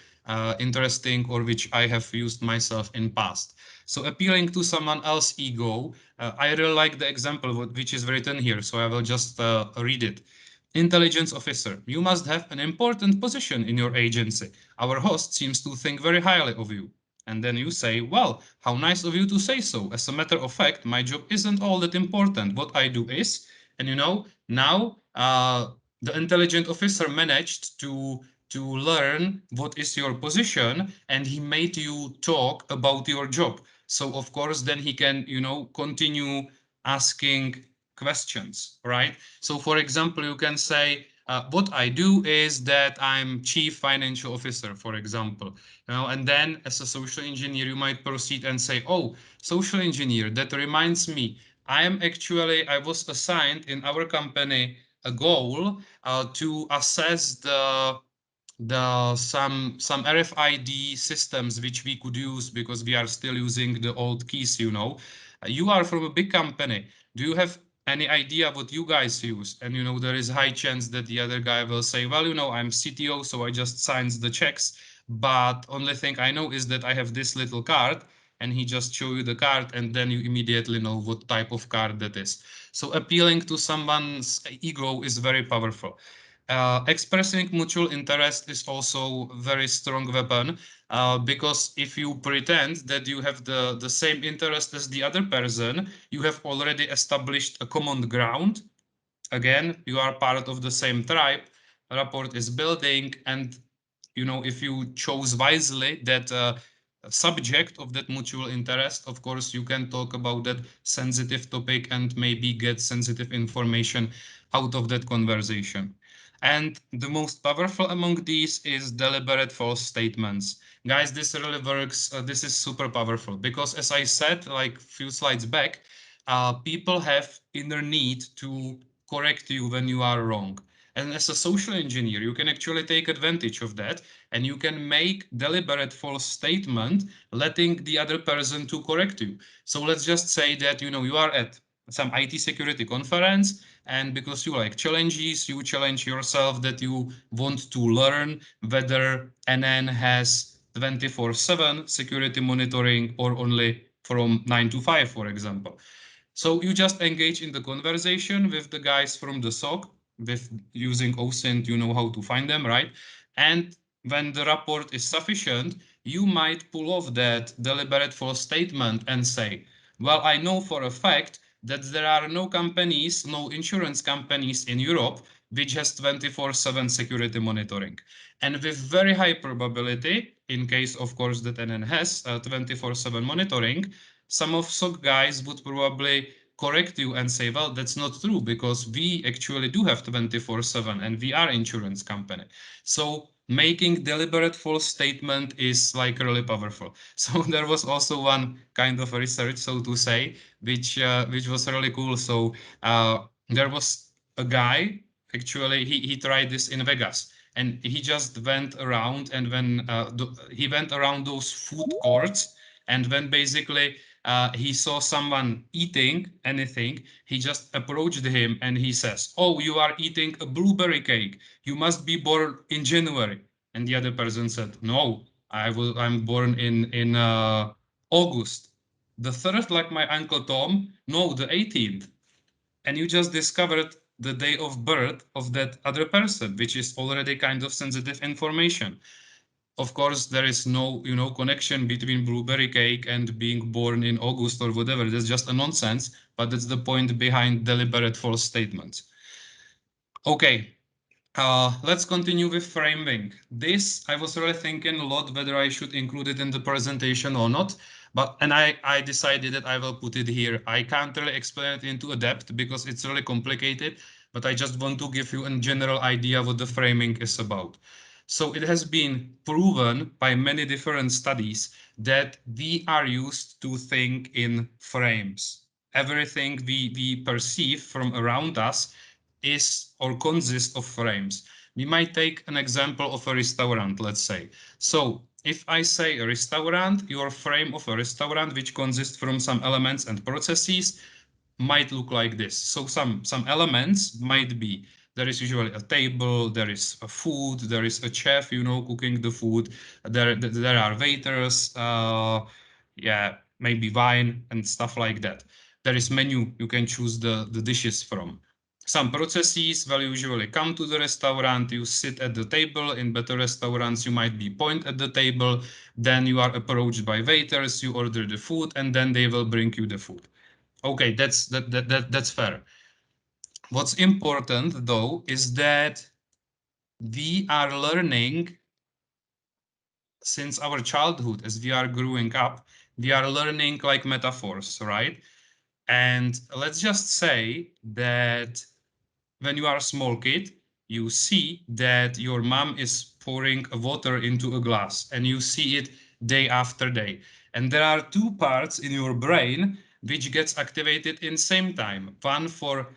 interesting or which I have used myself in past. So appealing to someone else's ego, I really like the example which is written here, so I will just read it. Intelligence officer, you must have an important position in your agency. Our host seems to think very highly of you. And then you say, well, how nice of you to say so. As a matter of fact, my job isn't all that important. What I do is, and you know, now the intelligent officer managed to learn what is your position, and he made you talk about your job. So of course, then he can, continue asking questions, right? So for example, you can say, what I do is that I'm chief financial officer, for example, and then as a social engineer, you might proceed and say, oh, social engineer, that reminds me, I was assigned in our company a goal to assess some RFID systems which we could use because we are still using the old keys, You are from a big company. Do you have any idea what you guys use? And there is a high chance that the other guy will say, well, I'm CTO, so I just signs the checks. But only thing I know is that I have this little card, and he just show you the card, and then you immediately know what type of card that is. So appealing to someone's ego is very powerful. Expressing mutual interest is also very strong weapon, because if you pretend that you have the same interest as the other person, you have already established a common ground. Again, you are part of the same tribe. Rapport is building, and if you chose wisely that subject of that mutual interest, of course, you can talk about that sensitive topic and maybe get sensitive information out of that conversation. And the most powerful among these is deliberate false statements. Guys, this really works. This is super powerful because, as I said, like a few slides back, people have inner need to correct you when you are wrong. And as a social engineer, you can actually take advantage of that, and you can make deliberate false statement, letting the other person to correct you. So let's just say that, you are at some IT security conference, and because you like challenges, you challenge yourself that you want to learn whether NN has 24/7 security monitoring or only from 9 to 5, for example. So you just engage in the conversation with the guys from the SOC with using OSINT, you know how to find them, right? And when the report is sufficient, you might pull off that deliberate false statement and say, well, I know for a fact that there are no companies, no insurance companies in Europe which has 24/7 security monitoring. And with very high probability, in case, of course, that NN has 24/7 monitoring, some of SOC guys would probably correct you and say, well, that's not true because we actually do have 24/7 and we are insurance company. So making deliberate false statement is like really powerful. So there was also one kind of research, so to say, which was really cool. So there was a guy, actually, he tried this in Vegas. And he just went around, and when he went around those food courts, and when basically he saw someone eating anything, he just approached him and he says, oh, you are eating a blueberry cake. You must be born in January. And the other person said, no, I'm born in August. The third, like my Uncle Tom, no, the 18th. And you just discovered the day of birth of that other person, which is already kind of sensitive information. Of course, there is no, connection between blueberry cake and being born in August or whatever. That's just a nonsense, but that's the point behind deliberate false statements. Okay, let's continue with framing. This, I was really thinking a lot whether I should include it in the presentation or not, and I decided that I will put it here. I can't really explain it into a depth because it's really complicated, but I just want to give you a general idea what the framing is about. So it has been proven by many different studies that we are used to think in frames. Everything we perceive from around us is or consists of frames. We might take an example of a restaurant, let's say. So if I say a restaurant, your frame of a restaurant, which consists from some elements and processes, might look like this. So some elements might be, there is usually a table, there is a food, there is a chef, cooking the food. There are waiters, yeah, maybe wine and stuff like that. There is menu, you can choose the dishes from. Some processes will usually come to the restaurant, you sit at the table. In better restaurants, you might be point at the table, then you are approached by waiters, you order the food, and then they will bring you the food. Okay, that's fair. What's important though is that we are learning since our childhood, as we are growing up, we are learning like metaphors, right? And let's just say that when you are a small kid, you see that your mom is pouring water into a glass and you see it day after day. And there are two parts in your brain which gets activated in same time, one for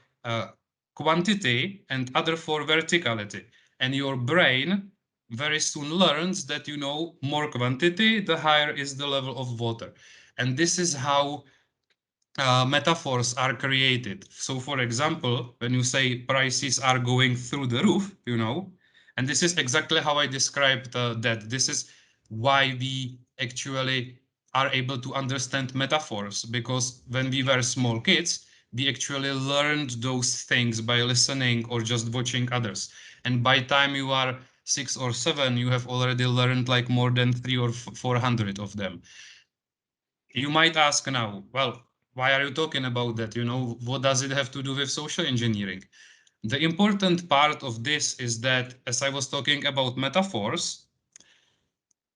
quantity and other for verticality. And your brain very soon learns that more quantity, the higher is the level of water. And this is how metaphors are created. So, for example, when you say prices are going through the roof, and this is exactly how I described that. This is why we actually are able to understand metaphors, because when we were small kids, we actually learned those things by listening or just watching others. And by time you are 6 or 7, you have already learned like more than 300 or 400 of them. You might ask now, well, why are you talking about that? What does it have to do with social engineering? The important part of this is that, as I was talking about metaphors,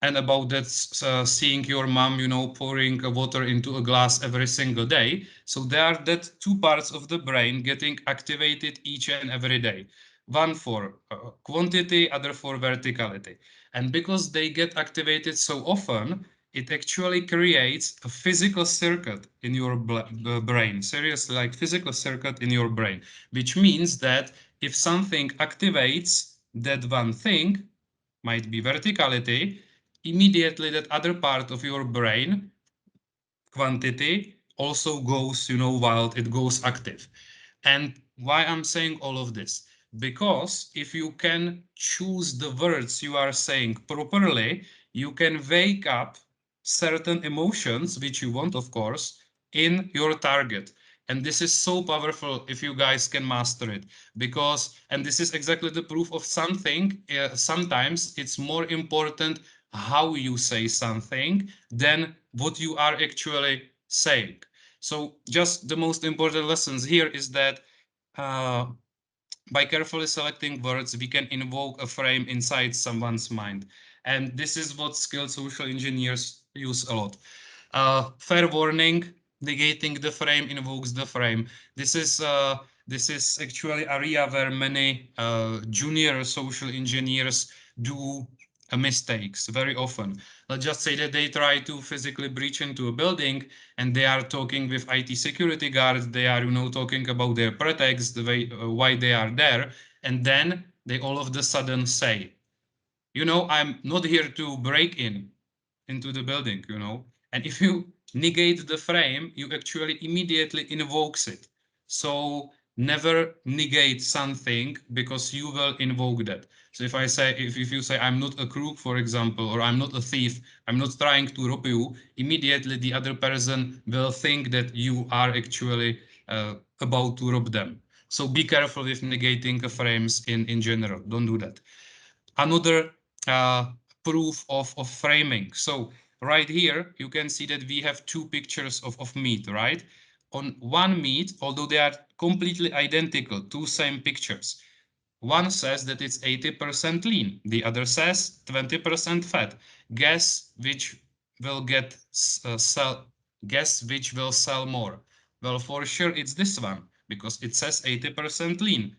and about that seeing your mom, pouring water into a glass every single day. So there are that two parts of the brain getting activated each and every day. One for quantity, other for verticality. And because they get activated so often, it actually creates a physical circuit in your brain. Seriously, like physical circuit in your brain, which means that if something activates that one thing, might be verticality, immediately that other part of your brain, quantity, also goes, wild, it goes active. And why I'm saying all of this? Because if you can choose the words you are saying properly, you can wake up certain emotions, which you want, of course, in your target. And this is so powerful if you guys can master it. And this is exactly the proof of something. Sometimes it's more important how you say something than what you are actually saying. So just the most important lessons here is that uh, by carefully selecting words, we can invoke a frame inside someone's mind. And this is what skilled social engineers use a lot. Fair warning, negating the frame invokes the frame. This is actually area where many junior social engineers do mistakes very often. Let's just say that they try to physically breach into a building and they are talking with IT security guards. They are, talking about their pretext, the way why they are there, and then they all of a sudden say, I'm not here to break into the building, And if you negate the frame, you actually immediately invokes it. So never negate something because you will invoke that. So if you say I'm not a crook, for example, or I'm not a thief, I'm not trying to rob you, immediately the other person will think that you are actually about to rob them. So be careful with negating frames in general. Don't do that. Another proof of framing. So right here, you can see that we have two pictures of meat, right? On one meat, although they are completely identical, two same pictures, one says that it's 80% lean, the other says 20% fat. Guess which will get sell. Guess which will sell more. Well, for sure it's this one because it says 80% lean.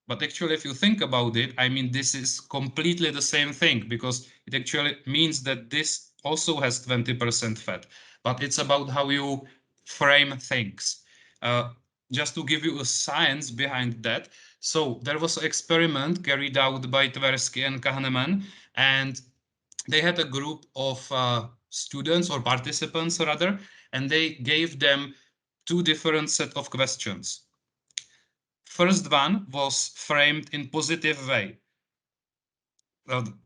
But actually, if you think about it, I mean, this is completely the same thing because it actually means that this also has 20% fat. But it's about how you frame things. Uh, just to give you a science behind that. So there was an experiment carried out by Tversky and Kahneman, and they had a group of students or participants rather, and they gave them two different set of questions. First one was framed in positive way.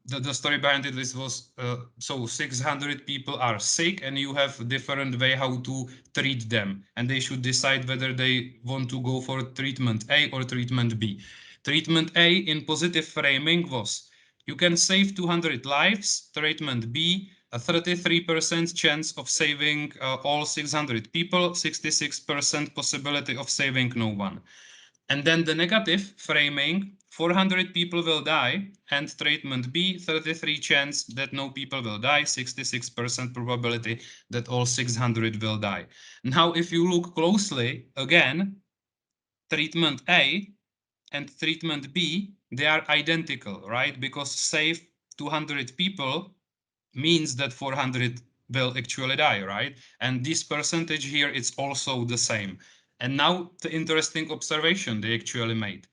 The story behind it was so 600 people are sick and you have a different way how to treat them, and they should decide whether they want to go for treatment A or treatment B. Treatment A in positive framing was you can save 200 lives. Treatment B, a 33% chance of saving all 600 people, 66% possibility of saving no one. And then the negative framing 400 people will die, and treatment B, 33 chance that no people will die, 66% probability that all 600 will die. Now, if you look closely, again, treatment A and treatment B, they are identical, right? Because save 200 people means that 400 will actually die, right? And this percentage here is also the same. And now the interesting observation they actually made.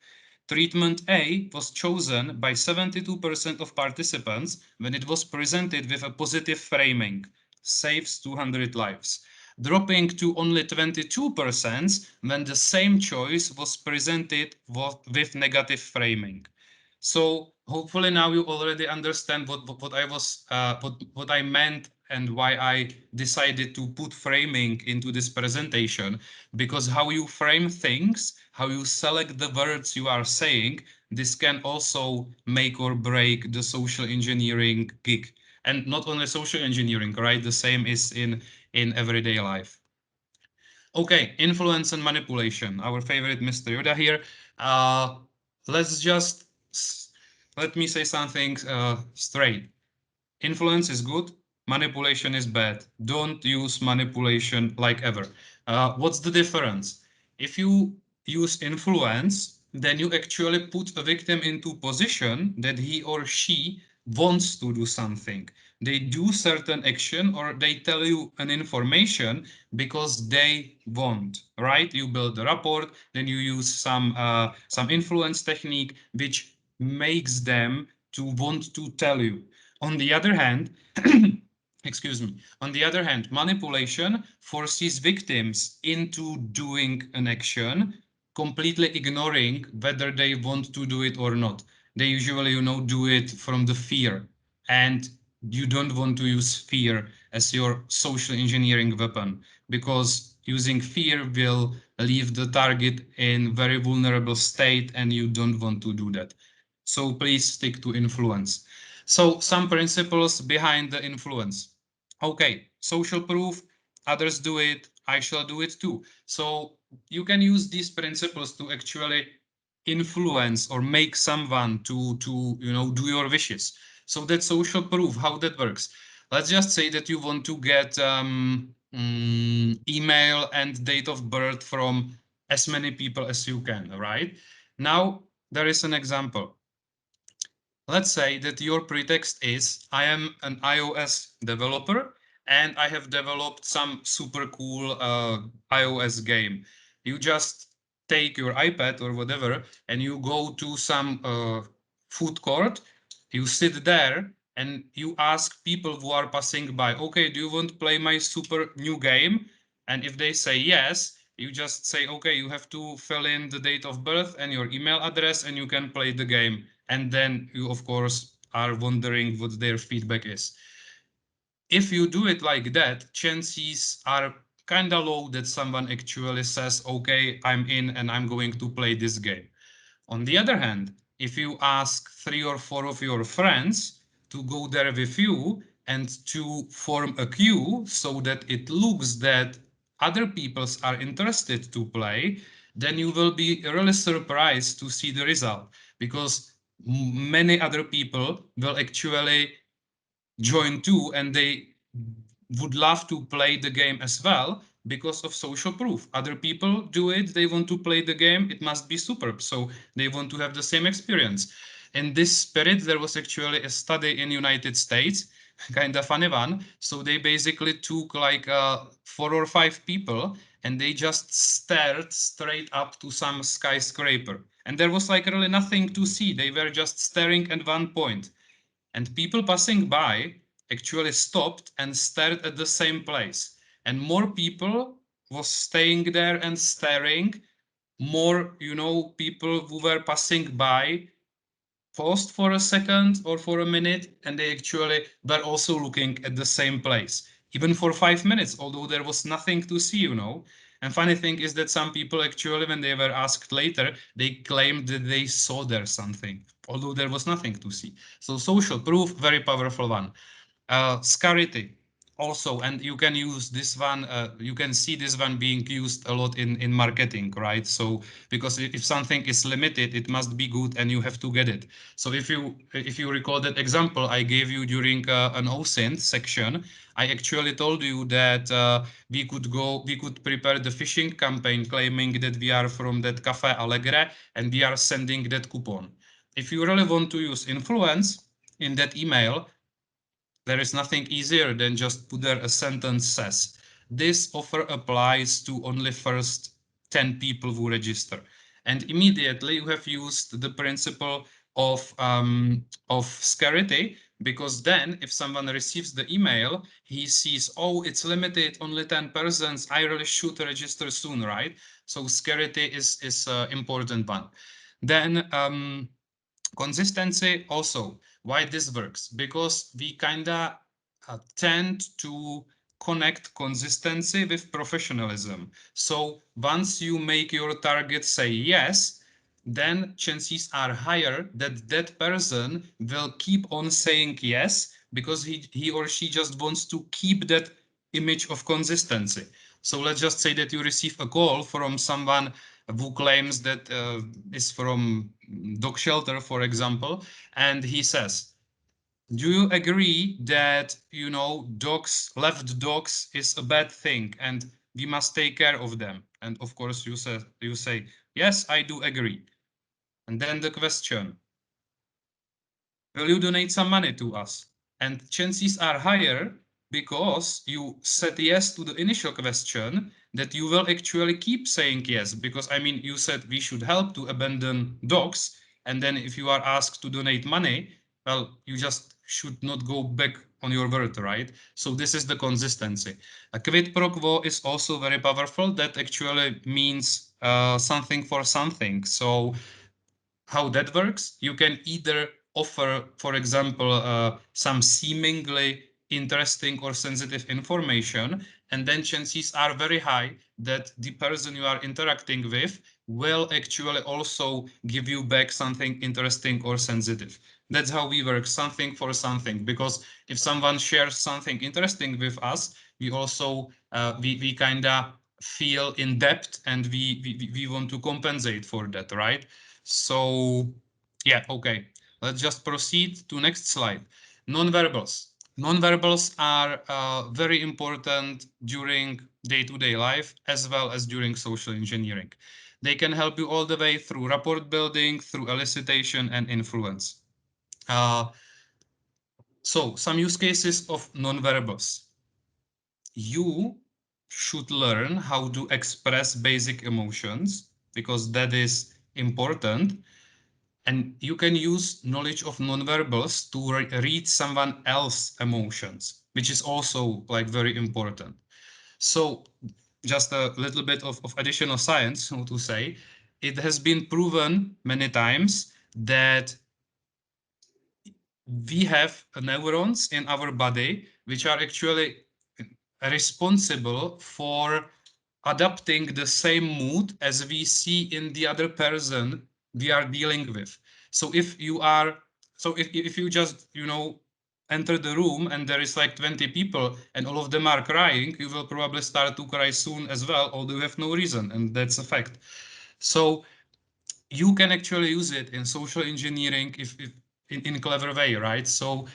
Treatment A was chosen by 72% of participants when it was presented with a positive framing, saves 200 lives, dropping to only 22% when the same choice was presented with negative framing. So hopefully now you already understand what I meant and why I decided to put framing into this presentation, because how you frame things, how you select the words you are saying, this can also make or break the social engineering gig. And not only social engineering, right? The same is in everyday life. Okay, influence and manipulation. Our favorite Mr. Yoda here. Let's just let me say something straight. Influence is good, manipulation is bad. Don't use manipulation like ever. What's the difference? If you use influence, then you actually put a victim into position that he or she wants to do something. They do certain action or they tell you an information because they want, right? You build a rapport, then you use some influence technique which makes them to want to tell you. On the other hand, excuse me, on the other hand, manipulation forces victims into doing an action, completely ignoring whether they want to do it or not. They usually, do it from the fear. And you don't want to use fear as your social engineering weapon, because using fear will leave the target in very vulnerable state, and you don't want to do that. So please stick to influence. So some principles behind the influence. Okay, social proof, others do it, I shall do it too. So you can use these principles to actually influence or make someone to do your wishes. So that's social proof, how that works. Let's just say that you want to get email and date of birth from as many people as you can, right? Now, there is an example. Let's say that your pretext is, I am an iOS developer and I have developed some super cool iOS game. You just take your iPad or whatever and you go to some food court, you sit there and you ask people who are passing by, okay, do you want to play my super new game? And if they say yes, you just say, okay, you have to fill in the date of birth and your email address and you can play the game. And then you, of course, are wondering what their feedback is. If you do it like that, chances are kind of low that someone actually says, okay, I'm in and I'm going to play this game. On the other hand, if you ask 3 or 4 of your friends to go there with you and to form a queue so that it looks that other people are interested to play, then you will be really surprised to see the result, because many other people will actually join too, and they would love to play the game as well because of social proof. Other people do it, they want to play the game, it must be superb, so they want to have the same experience. In this spirit, there was actually a study in United States, kind of funny one. So they basically took like 4 or 5 people and they just stared straight up to some skyscraper. And there was like really nothing to see. They were just staring at one point. And people passing by actually stopped and stared at the same place. And more people was staying there and staring. More, people who were passing by paused for a second or for a minute, and they actually were also looking at the same place, even for 5 minutes, although there was nothing to see. And funny thing is that some people actually, when they were asked later, they claimed that they saw there something, although there was nothing to see. So social proof, very powerful one. Scarcity. Also, and you can use this one, you can see this one being used a lot in marketing, right? So because if something is limited, it must be good and you have to get it. So if you recall that example I gave you during an OSINT section, I actually told you that we could prepare the phishing campaign claiming that we are from that Café Alegre and we are sending that coupon. If you really want to use influence in that email, there is nothing easier than just put there a sentence says, this offer applies to only first 10 people who register. And immediately you have used the principle of scarcity, because then if someone receives the email, he sees, oh, it's limited, only 10 persons, I really should register soon, right? So scarcity is important one. Then consistency also. Why this works? Because we kinda tend to connect consistency with professionalism. So once you make your target say yes, then chances are higher that that person will keep on saying yes because he or she just wants to keep that image of consistency. So let's just say that you receive a call from someone who claims that is from dog shelter, for example, and he says, do you agree that, you know, left dogs is a bad thing and we must take care of them? And of course you say, yes, I do agree. And then the question, will you donate some money to us? And chances are higher, because you said yes to the initial question, that you will actually keep saying yes. Because I mean, you said we should help to abandon dogs. And then if you are asked to donate money, well, you just should not go back on your word, right? So this is the consistency. A quid pro quo is also very powerful. That actually means something for something. So how that works, you can either offer, for example, some seemingly interesting or sensitive information, and then chances are very high that the person you are interacting with will actually also give you back something interesting or sensitive. That's how we work, something for something, because if someone shares something interesting with us, we also we kind of feel in depth, and we want to compensate for that, right? So yeah, okay. Let's just proceed to next slide. Non-verbals. Non-verbals are very important during day-to-day life as well as during social engineering. They can help you all the way through rapport building, through elicitation and influence. So some use cases of non-verbals. You should learn how to express basic emotions, because that is important. And you can use knowledge of nonverbals to read someone else's emotions, which is also like very important. So just a little bit of additional science, so to say, it has been proven many times that we have neurons in our body which are actually responsible for adapting the same mood as we see in the other person we are dealing with. So if you just, you know, enter the room and there is like 20 people and all of them are crying, you will probably start to cry soon as well, although you have no reason, and that's a fact. So you can actually use it in social engineering if in clever way, right? So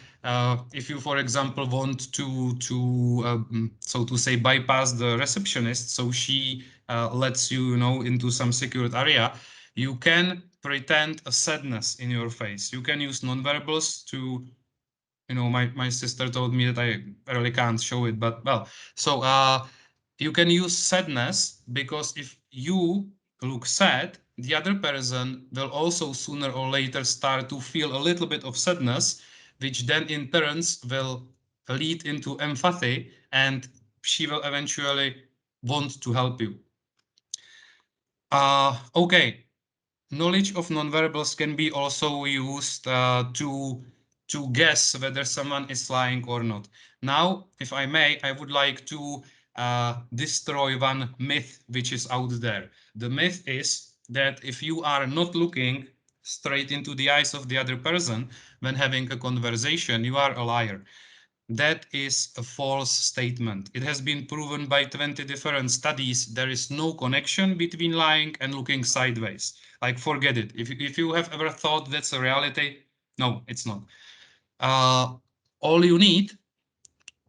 if you, for example, want to so to say bypass the receptionist, so she lets you, you know, into some secured area, you can pretend a sadness in your face. You can use nonverbals to, you know, my sister told me that I really can't show it, but well, so you can use sadness, because if you look sad, the other person will also sooner or later start to feel a little bit of sadness, which then in turns will lead into empathy, and she will eventually want to help you. Okay, knowledge of nonverbals can be also used to guess whether someone is lying or not. Now, if I may, I would like to destroy one myth which is out there. The myth is that if you are not looking straight into the eyes of the other person when having a conversation, you are a liar. that is a false statement. It has been proven by 20 different studies. There is no connection between lying and looking sideways. Like, forget it. If you have ever thought that's a reality, no, it's not. All you need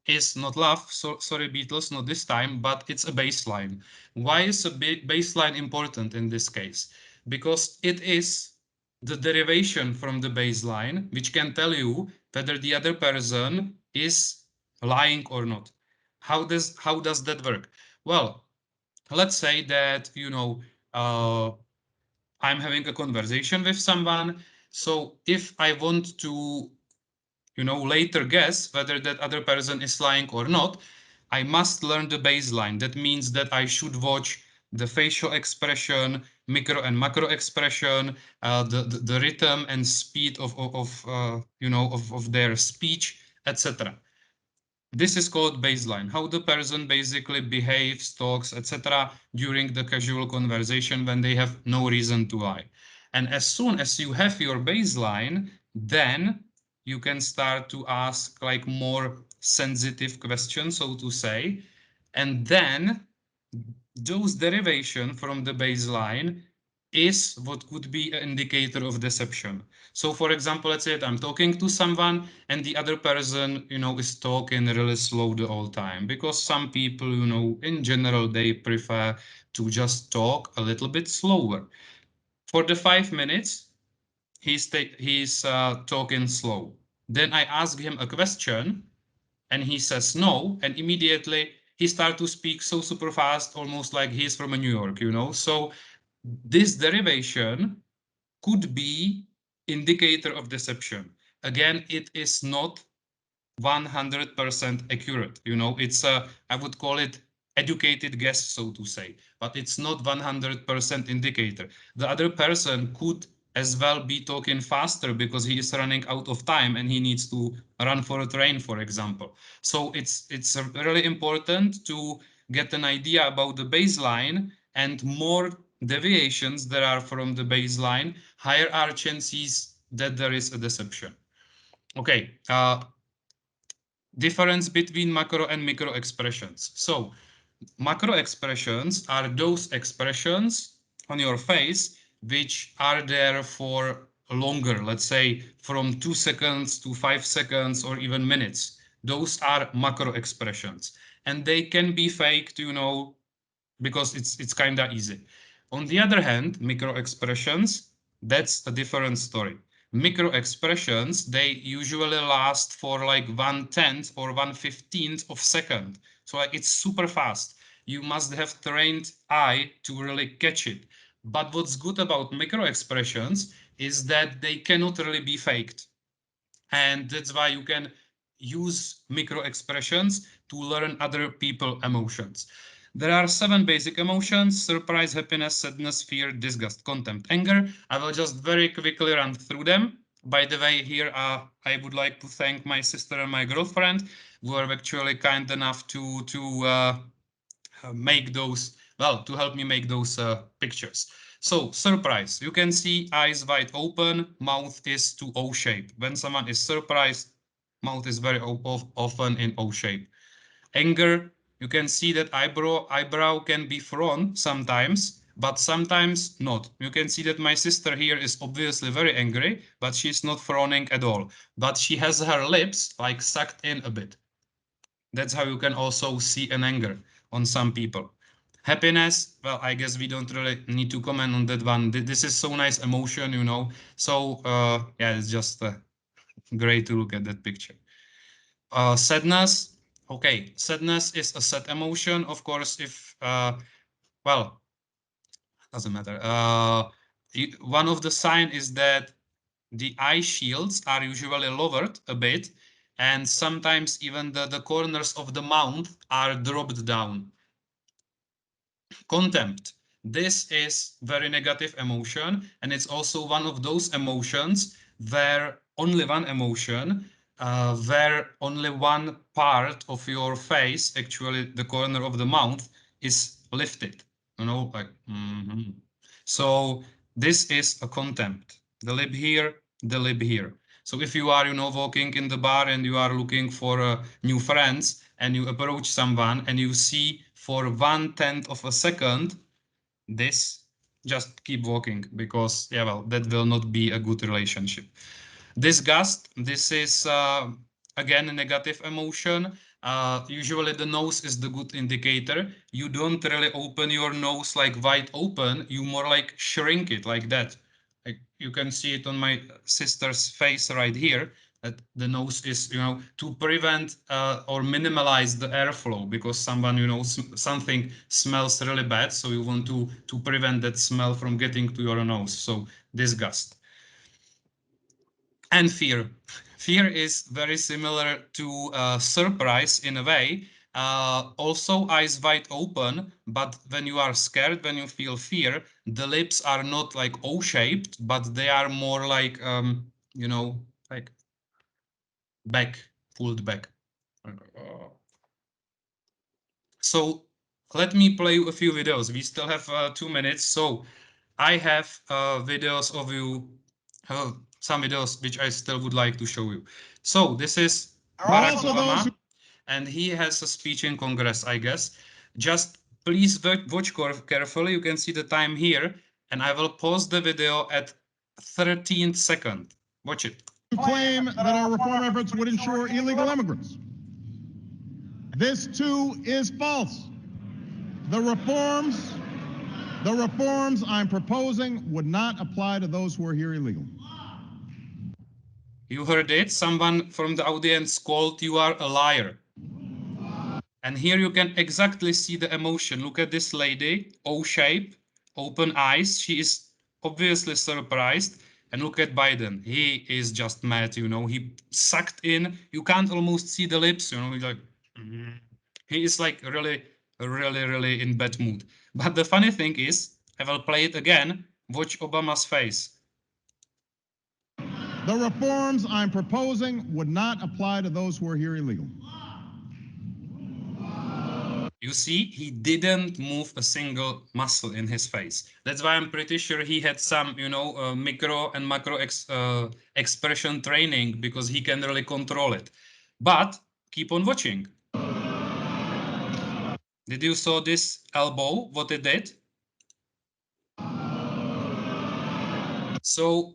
is not love, sorry Beatles, not this time, but it's a baseline. Why is a baseline important in this case? Because it is the derivation from the baseline which can tell you whether the other person is lying or not. How does that work? Well, let's say that I'm having a conversation with someone. So if I want to later guess whether that other person is lying or not, I must learn the baseline. That means that I should watch the facial expression, micro and macro expression, the rhythm and speed of their speech, etc. This is called baseline, how the person basically behaves, talks, etc. during the casual conversation when they have no reason to lie. And as soon as you have your baseline, then you can start to ask like more sensitive questions, so to say. And then those derivation from the baseline is what could be an indicator of deception. So for example, let's say that I'm talking to someone and the other person, is talking really slow the whole time, because some people, in general, they prefer to just talk a little bit slower. For the 5 minutes, he's talking slow. Then I ask him a question and he says no, and immediately he starts to speak so super fast, almost like he's from New York, So this derivation could be indicator of deception. Again, it is not 100% accurate. It's I would call it educated guess, so to say, but it's not 100% indicator. The other person could as well be talking faster because he is running out of time and he needs to run for a train, for example. So it's really important to get an idea about the baseline, and more deviations there are from the baseline, higher are chances that there is a deception. Okay, difference between macro and micro expressions. So macro expressions are those expressions on your face which are there for longer, let's say from 2 seconds to 5 seconds or even minutes. Those are macro expressions, and they can be faked, because it's kind of easy. On the other hand, micro expressions, that's a different story. Micro expressions, they usually last for like 1/10 or 1/15 of second. So like it's super fast. You must have trained eye to really catch it. But what's good about micro expressions is that they cannot really be faked. And that's why you can use micro expressions to learn other people emotions. There are 7 basic emotions: surprise, happiness, sadness, fear, disgust, contempt, anger. I will just very quickly run through them. By the way, here I would like to thank my sister and my girlfriend, who are actually kind enough to make those, well, to help me make those pictures. So surprise, you can see eyes wide open, mouth is to O shape. When someone is surprised, mouth is very often in O shape. Anger, you can see that eyebrow can be frown sometimes, but sometimes not. You can see that my sister here is obviously very angry, but she's not frowning at all. But she has her lips like sucked in a bit. That's how you can also see an anger on some people. Happiness, well, I guess we don't really need to comment on that one. This is so nice emotion, So yeah, it's just great to look at that picture. Sadness, okay, sadness is a sad emotion. Of course, if well, doesn't matter. One of the sign is that the eye shields are usually lowered a bit, and sometimes even the corners of the mouth are dropped down. Contempt. This is very negative emotion, and it's also one of those emotions where only one emotion, where only one part of your face, actually the corner of the mouth, is lifted. Like. So this is a contempt. The lip here, the lip here. So if you are, walking in the bar and you are looking for new friends and you approach someone and you see for 1/10 of a second this, just keep walking, because yeah, well, that will not be a good relationship. Disgust, this is again a negative emotion. Usually the nose is the good indicator. You don't really open your nose like wide open, you more like shrink it like that. Like you can see it on my sister's face right here, that the nose is, to prevent or minimize the airflow, because someone, something smells really bad, so you want to prevent that smell from getting to your nose. So disgust. And fear. Fear is very similar to surprise in a way. Also eyes wide open, but when you are scared, when you feel fear, the lips are not like O-shaped, but they are more like, like back, pulled back. So let me play you a few videos. We still have 2 minutes. So I have videos of you, some videos which I still would like to show you. So this is Barack Obama, and he has a speech in Congress, I guess. Just please watch carefully. You can see the time here, and I will pause the video at 13th second. Watch it. Claim that our reform efforts would ensure illegal immigrants. This too is false. The reforms I'm proposing would not apply to those who are here illegally. You heard it. Someone from the audience called you are a liar. And here you can exactly see the emotion. Look at this lady, O-shape, open eyes. She is obviously surprised. And look at Biden. He is just mad, He sucked in. You can't almost see the lips, He's like, he is like really, really, really in bad mood. But the funny thing is, I will play it again. Watch Obama's face. The reforms I'm proposing would not apply to those who are here illegally. You see, he didn't move a single muscle in his face. That's why I'm pretty sure he had some, micro and macro expression training, because he can really control it. But keep on watching. Did you saw this elbow, what it did? So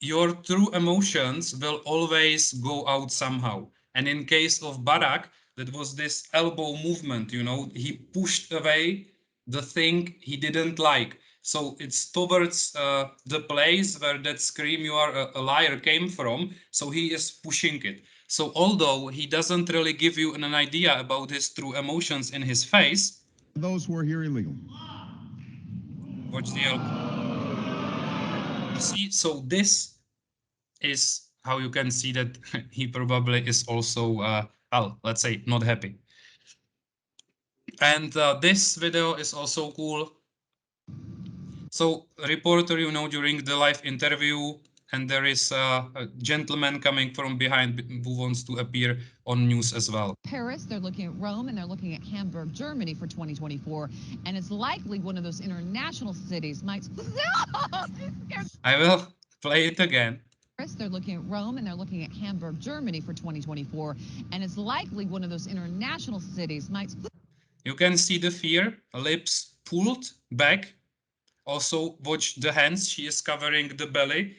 your true emotions will always go out somehow. And in case of Barack, that was this elbow movement, he pushed away the thing he didn't like. So it's towards the place where that scream "you are a liar" came from. So he is pushing it. So although he doesn't really give you an idea about his true emotions in his face, those who are here illegally. watch the elbow. You see, so this is how you can see that he probably is also, well, let's say, not happy. And this video is also cool. So reporter, during the live interview, and there is a gentleman coming from behind who wants to appear on news as well. Paris, they're looking at Rome, and they're looking at Hamburg, Germany for 2024. And it's likely one of those international cities might... I will play it again. They're looking at Rome, and they're looking at Hamburg, Germany for 2024. And it's likely one of those international cities might... You can see the fear, lips pulled back. Also watch the hands, she is covering the belly,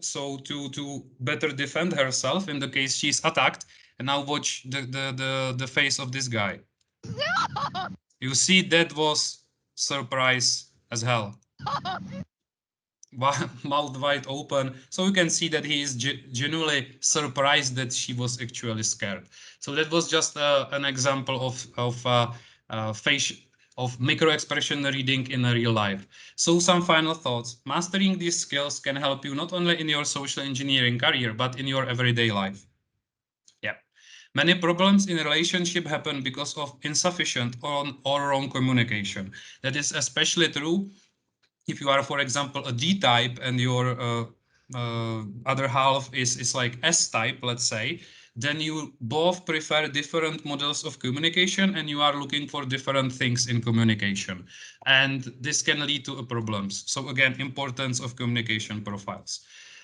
so to better defend herself in the case she's attacked. And now watch the face of this guy. You see, that was surprise as hell. Mouth wide open, so you can see that he is genuinely surprised that she was actually scared. So that was just an example of face of micro expression reading in a real life. So some final thoughts. Mastering these skills can help you not only in your social engineering career, but in your everyday life. Yeah. Many problems in a relationship happen because of insufficient or wrong communication. That is especially true if you are, for example, a D type and your other half is like S type, let's say, then you both prefer different models of communication and you are looking for different things in communication. And this can lead to problems. So again, importance of communication profiles.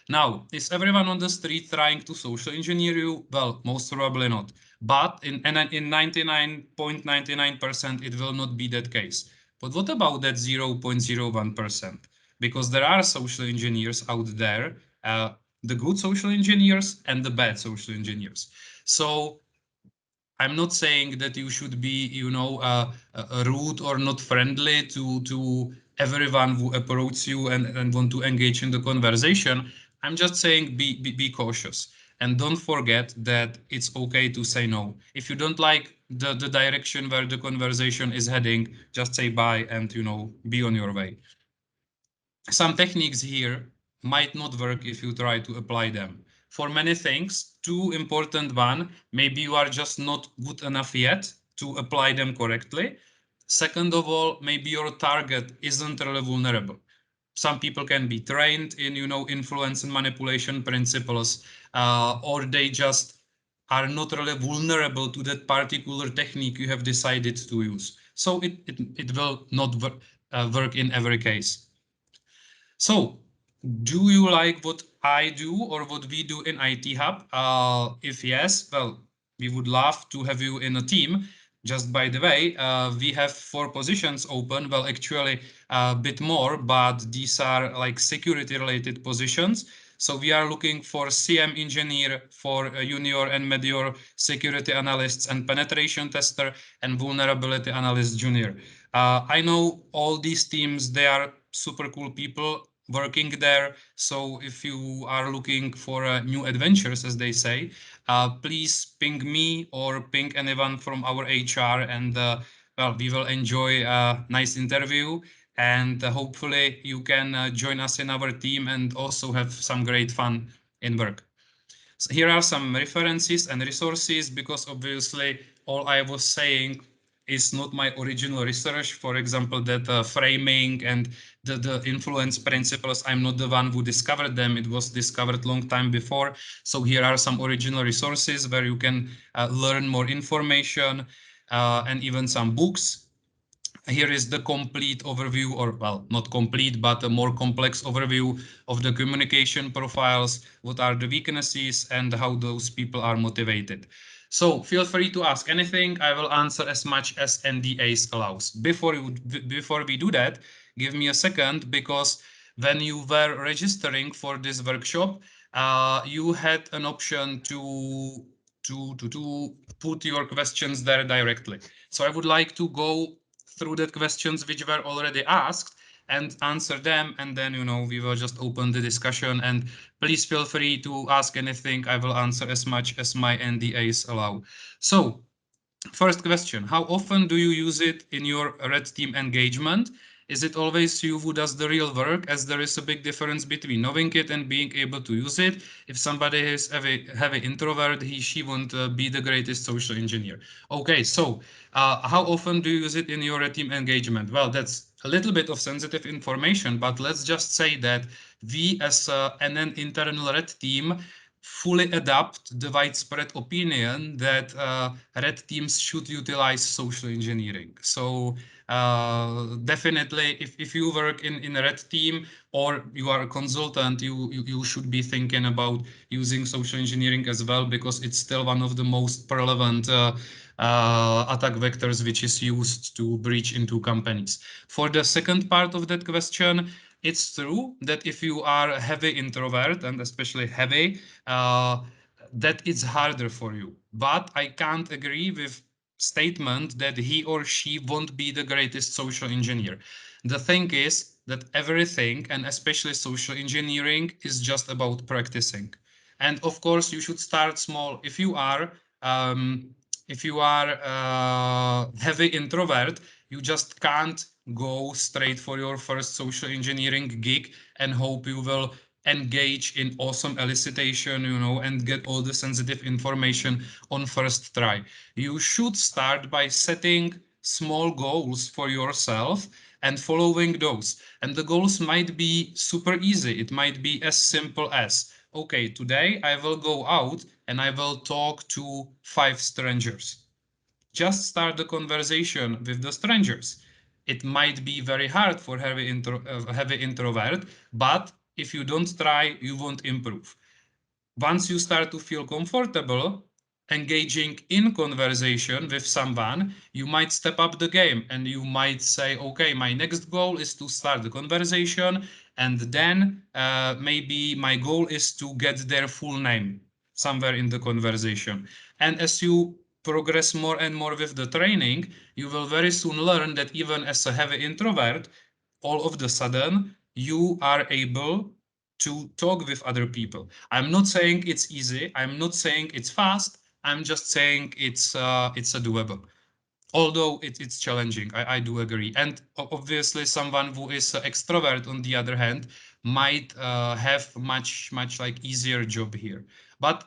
Now, is everyone on the street trying to social engineer you? Well, most probably not. But in 99.99%, it will not be that case. But what about that 0.01%? Because there are social engineers out there, the good social engineers and the bad social engineers. So I'm not saying that you should be, rude or not friendly to everyone who approaches you and want to engage in the conversation. I'm just saying be cautious and don't forget that it's okay to say no. If you don't like the direction where the conversation is heading, just say bye and be on your way. Some techniques here might not work if you try to apply them. For many things, two important one, maybe you are just not good enough yet to apply them correctly. Second of all, maybe your target isn't really vulnerable. Some people can be trained in, influence and manipulation principles, or they just are not really vulnerable to that particular technique you have decided to use. So it will not work in every case. So, do you like what I do or what we do in IT Hub? If yes, well, we would love to have you in a team. Just by the way, we have 4 positions open. Well, actually, a bit more, but these are like security related positions. So we are looking for CM engineer, for junior and medior security analysts and penetration tester and vulnerability analyst junior. I know all these teams, they are super cool people working there. So if you are looking for new adventures, as they say, please ping me or ping anyone from our HR, and well, we will enjoy a nice interview. And hopefully you can join us in our team and also have some great fun in work. So here are some references and resources, because obviously all I was saying is not my original research. For example, that framing and the influence principles, I'm not the one who discovered them. It was discovered long time before. So here are some original resources where you can learn more information, and even some books. Here is the complete overview, or well, not complete, but a more complex overview of the communication profiles, what are the weaknesses and how those people are motivated. So feel free to ask anything. I will answer as much as NDAs allows. Before we do that, give me a second, because when you were registering for this workshop, you had an option to put your questions there directly. So I would like to go through the questions which were already asked and answer them, and then we will just open the discussion. And please feel free to ask anything. I will answer as much as my NDAs allow. So first question, how often do you use it in your red team engagement? Is it always you who does the real work, as there is a big difference between knowing it and being able to use it? If somebody is heavy introvert, she won't be the greatest social engineer. Okay, so how often do you use it in your red team engagement? Well, that's a little bit of sensitive information, but let's just say that we as an internal red team fully adopt the widespread opinion that red teams should utilize social engineering. So definitely, if you work in a red team or you are a consultant, you should be thinking about using social engineering as well, because it's still one of the most relevant attack vectors which is used to breach into companies. For the second part of that question, it's true that if you are a heavy introvert, and especially heavy, that it's harder for you. But I can't agree with statement that he or she won't be the greatest social engineer. The thing is that everything, and especially social engineering, is just about practicing. And of course, you should start small. If you are heavy introvert, you just can't go straight for your first social engineering gig and hope you will engage in awesome elicitation, and get all the sensitive information on first try. You should start by setting small goals for yourself and following those. And the goals might be super easy. It might be as simple as, okay, today I will go out and I will talk to 5 strangers. Just start the conversation with the strangers. It might be very hard for heavy introvert, but if you don't try, you won't improve. Once you start to feel comfortable engaging in conversation with someone, you might step up the game and you might say, okay, my next goal is to start the conversation, and then maybe my goal is to get their full name somewhere in the conversation. And as you progress more and more with the training, you will very soon learn that even as a heavy introvert, all of the sudden you are able to talk with other people. I'm not saying it's easy. I'm not saying it's fast. I'm just saying it's a doable. Although it's challenging, I do agree. And obviously, someone who is an extrovert, on the other hand, might have much like easier job here. But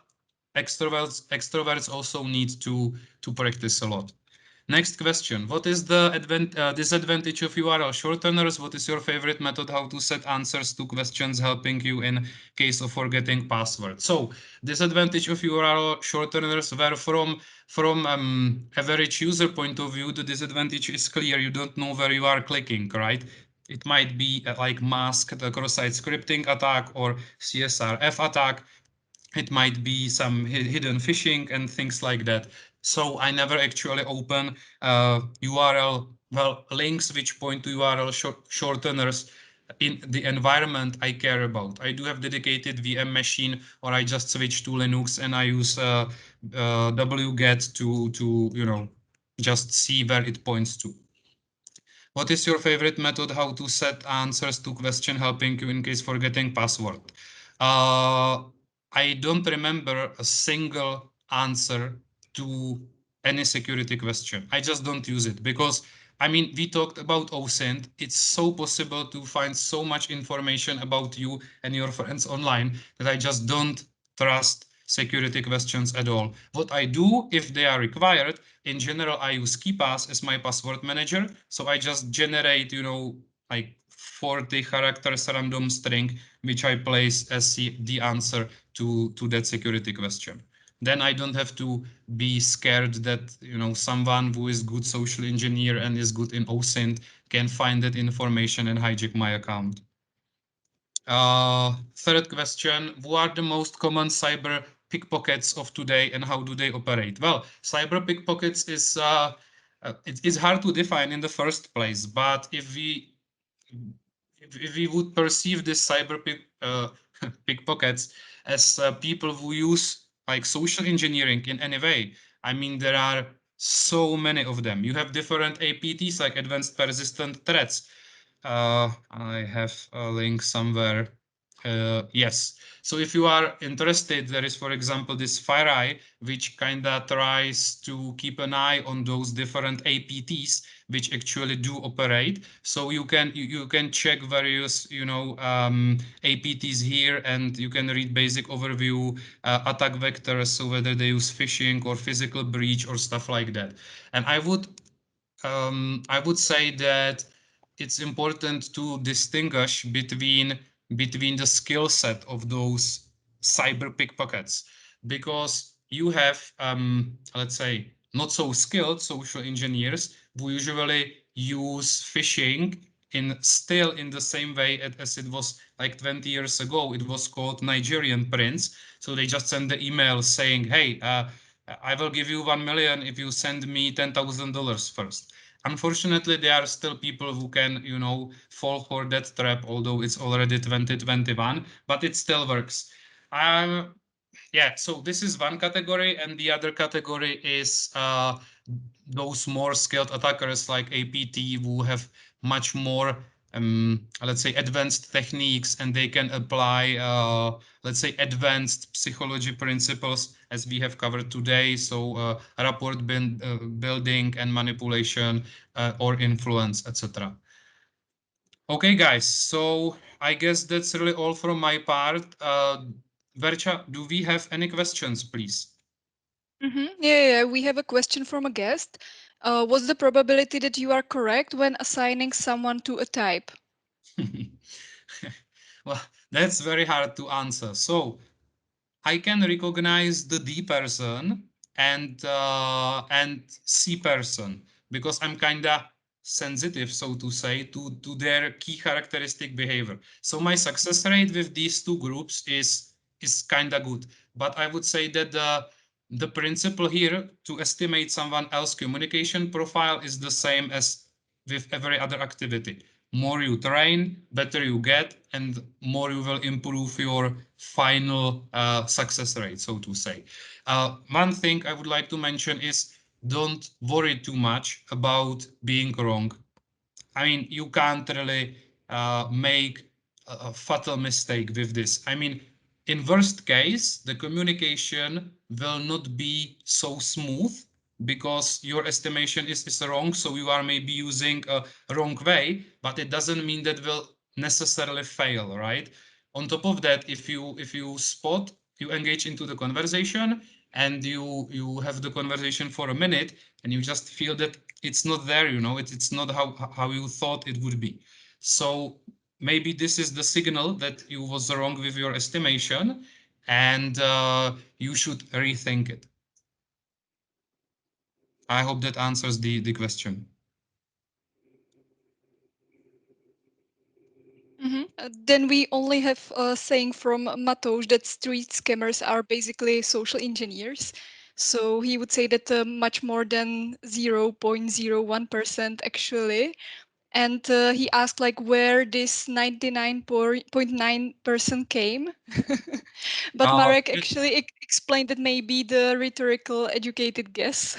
extroverts also need to practice a lot. Next question. What is the disadvantage of URL shorteners? What is your favorite method how to set answers to questions helping you in case of forgetting password? So disadvantage of URL shorteners were from average user point of view, the disadvantage is clear. You don't know where you are clicking, right? It might be like masked cross-site scripting attack or CSRF attack. It might be some hidden phishing and things like that. So I never actually open URL, well, links which point to URL shorteners in the environment I care about. I do have dedicated VM machine, or I just switch to Linux and I use wget to just see where it points to. What is your favorite method how to set answers to question helping you in case forgetting password? Uh, I don't remember a single answer to any security question. I just don't use it because, I mean, we talked about OSINT. It's so possible to find so much information about you and your friends online that I just don't trust security questions at all. What I do, if they are required, in general, I use KeePass as my password manager. So I just generate, like 40 characters random string, which I place as the answer to that security question. Then I don't have to be scared that, someone who is good social engineer and is good in OSINT can find that information and hijack my account. Third question, who are the most common cyber pickpockets of today and how do they operate? Well, cyber pickpockets it's hard to define in the first place, but if we would perceive this pickpockets as people who use like social engineering in any way, I mean, there are so many of them. You have different APTs like advanced persistent threats. I have a link somewhere. Yes. So if you are interested, there is, for example, this FireEye, which kind of tries to keep an eye on those different APTs which actually do operate. So you can check various APTs here, and you can read basic overview, attack vectors, so whether they use phishing or physical breach or stuff like that. And I would say that it's important to distinguish between the skill set of those cyber pickpockets, because you have let's say not so skilled social engineers who usually use phishing still in the same way as it was like 20 years ago. It was called Nigerian Prince. So they just send the email saying, hey, I will give you 1 million if you send me $10,000 first. Unfortunately, there are still people who can, fall for that trap, although it's already 2021, but it still works. Yeah, so this is one category, and the other category is those more skilled attackers like APT who have much more, let's say, advanced techniques, and they can apply, let's say, advanced psychology principles as we have covered today. So rapport building and manipulation or influence, etc. Okay, guys, so I guess that's really all from my part. Vercha, do we have any questions, please? Yeah, we have a question from a guest. What's the probability that you are correct when assigning someone to a type? Well, that's very hard to answer. So I can recognize the D person and C person because I'm kinda sensitive, so to say, to their key characteristic behavior. So my success rate with these two groups is kind of good. But I would say that the principle here to estimate someone else's communication profile is the same as with every other activity. More you train, better you get, and more you will improve your final success rate, so to say. One thing I would like to mention is don't worry too much about being wrong. I mean, you can't really make a fatal mistake with this. I mean, in worst case, the communication will not be so smooth because your estimation is wrong. So you are maybe using a wrong way, but it doesn't mean that will necessarily fail, right? On top of that, if you spot, you engage into the conversation and you have the conversation for a minute and you just feel that it's not there, it's not how you thought it would be. So maybe this is the signal that you was wrong with your estimation and you should rethink it. I hope that answers the question. Then we only have a saying from Matouš that street scammers are basically social engineers. So he would say that much more than 0.01% actually. And he asked like where this 99.9% came. But Marek actually explained that maybe the rhetorical educated guess.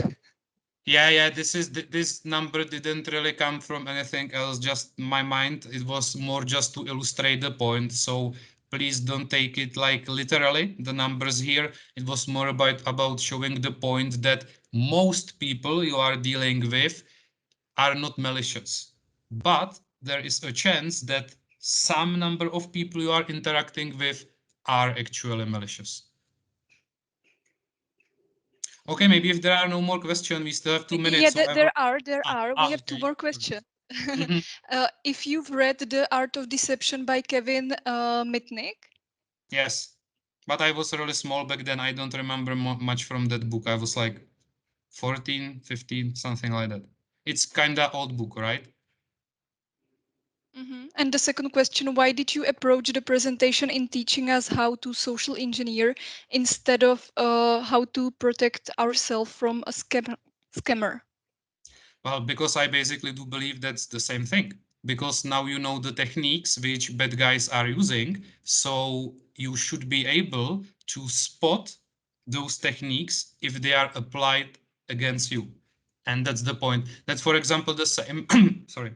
Yeah, this number didn't really come from anything else, just my mind. It was more just to illustrate the point. So please don't take it like literally, the numbers here. It was more about showing the point that most people you are dealing with are not malicious. But there is a chance that some number of people you are interacting with are actually malicious. Okay, maybe if there are no more questions, we still have 2 minutes. Yeah, So there are. We have two okay. more questions. Mhm. If you've read The Art of Deception by Kevin Mitnick. Yes, but I was really small back then. I don't remember much from that book. I was like 14, 15, something like that. It's kind of old book, right? And the second question, why did you approach the presentation in teaching us how to social engineer instead of how to protect ourselves from a scammer? Well, because I basically do believe that's the same thing. Because now you know the techniques which bad guys are using, so you should be able to spot those techniques if they are applied against you. And that's the point. That's, for example, the same, sorry,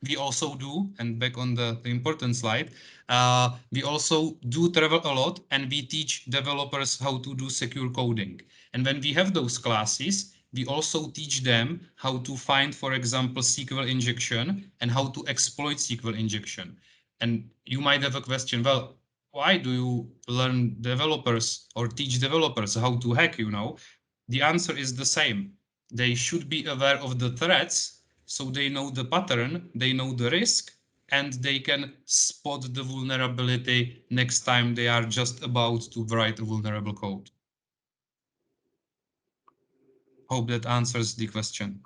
we also do, and back on the important slide, we also do travel a lot and we teach developers how to do secure coding. And when we have those classes, we also teach them how to find, for example, SQL injection and how to exploit SQL injection. And you might have a question, well, why do you learn developers or teach developers how to hack, The answer is the same. They should be aware of the threats, so they know the pattern, they know the risk, and they can spot the vulnerability next time they are just about to write a vulnerable code. Hope that answers the question.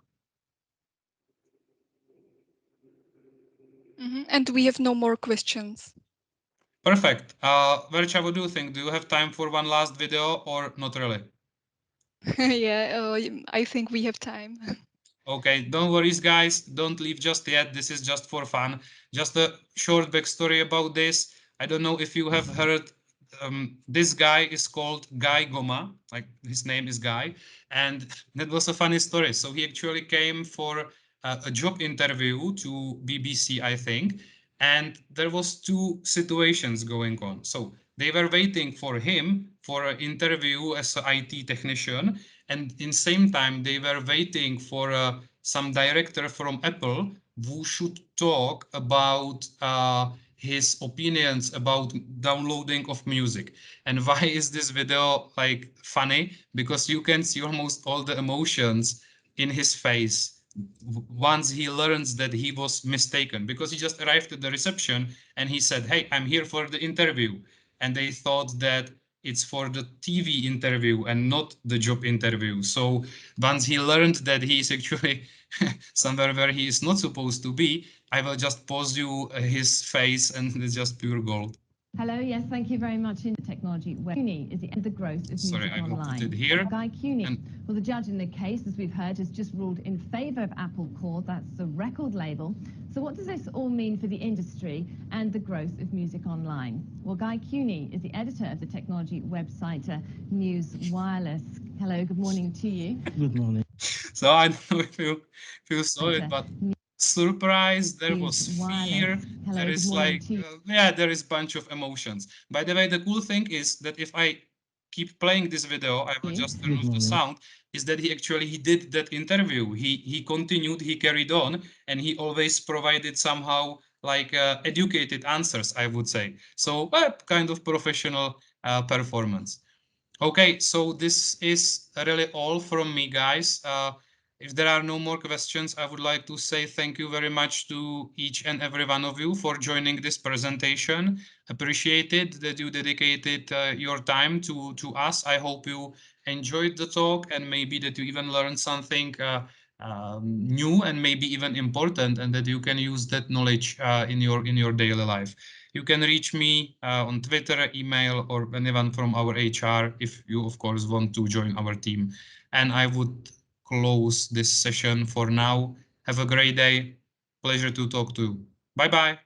And we have no more questions. Perfect. Vercha, what do you think? Do you have time for one last video or not really? Yeah, I think we have time. Okay, don't worry, guys. Don't leave just yet. This is just for fun. Just a short backstory about this. I don't know if you have heard. This guy is called Guy Goma. Like his name is Guy, and that was a funny story. So he actually came for a job interview to BBC, I think, and there was two situations going on. So they were waiting for him for an interview as an IT technician, and in same time they were waiting for some director from Apple who should talk about his opinions about downloading of music. And why is this video like funny? Because you can see almost all the emotions in his face once he learns that he was mistaken, because he just arrived at the reception and he said, hey, I'm here for the interview. And they thought that it's for the TV interview and not the job interview. So once he learned that he is actually somewhere where he is not supposed to be, I will just pause you his face, and it's just pure gold. Hello, yes, thank you very much. In technology, CUNY is the growth of Sorry, music I will online. put it here. Guy CUNY. And Well, the judge in the case, as we've heard, has just ruled in favour of Apple Core. That's the record label. So what does this all mean for the industry and the growth of music online? Well, Guy CUNY is the editor of the technology website News Wireless. Hello, good morning to you. Good morning. so I don't know if you saw it, but surprise, there was fear. Hello, there good is morning like to you. yeah, there is bunch of emotions. By the way, the cool thing is that if I keep playing this video, I will just turn off the sound, is that he did that interview. He continued, he carried on, and he always provided somehow like educated answers, I would say. So kind of professional performance. Okay, so this is really all from me, guys. If there are no more questions, I would like to say thank you very much to each and every one of you for joining this presentation. Appreciated that you dedicated your time to us. I hope you enjoyed the talk, and maybe that you even learned something new and maybe even important, and that you can use that knowledge in your daily life. You can reach me on Twitter, email, or anyone from our HR if you, of course, want to join our team. And I would close this session for now. Have a great day. Pleasure to talk to you. Bye-bye.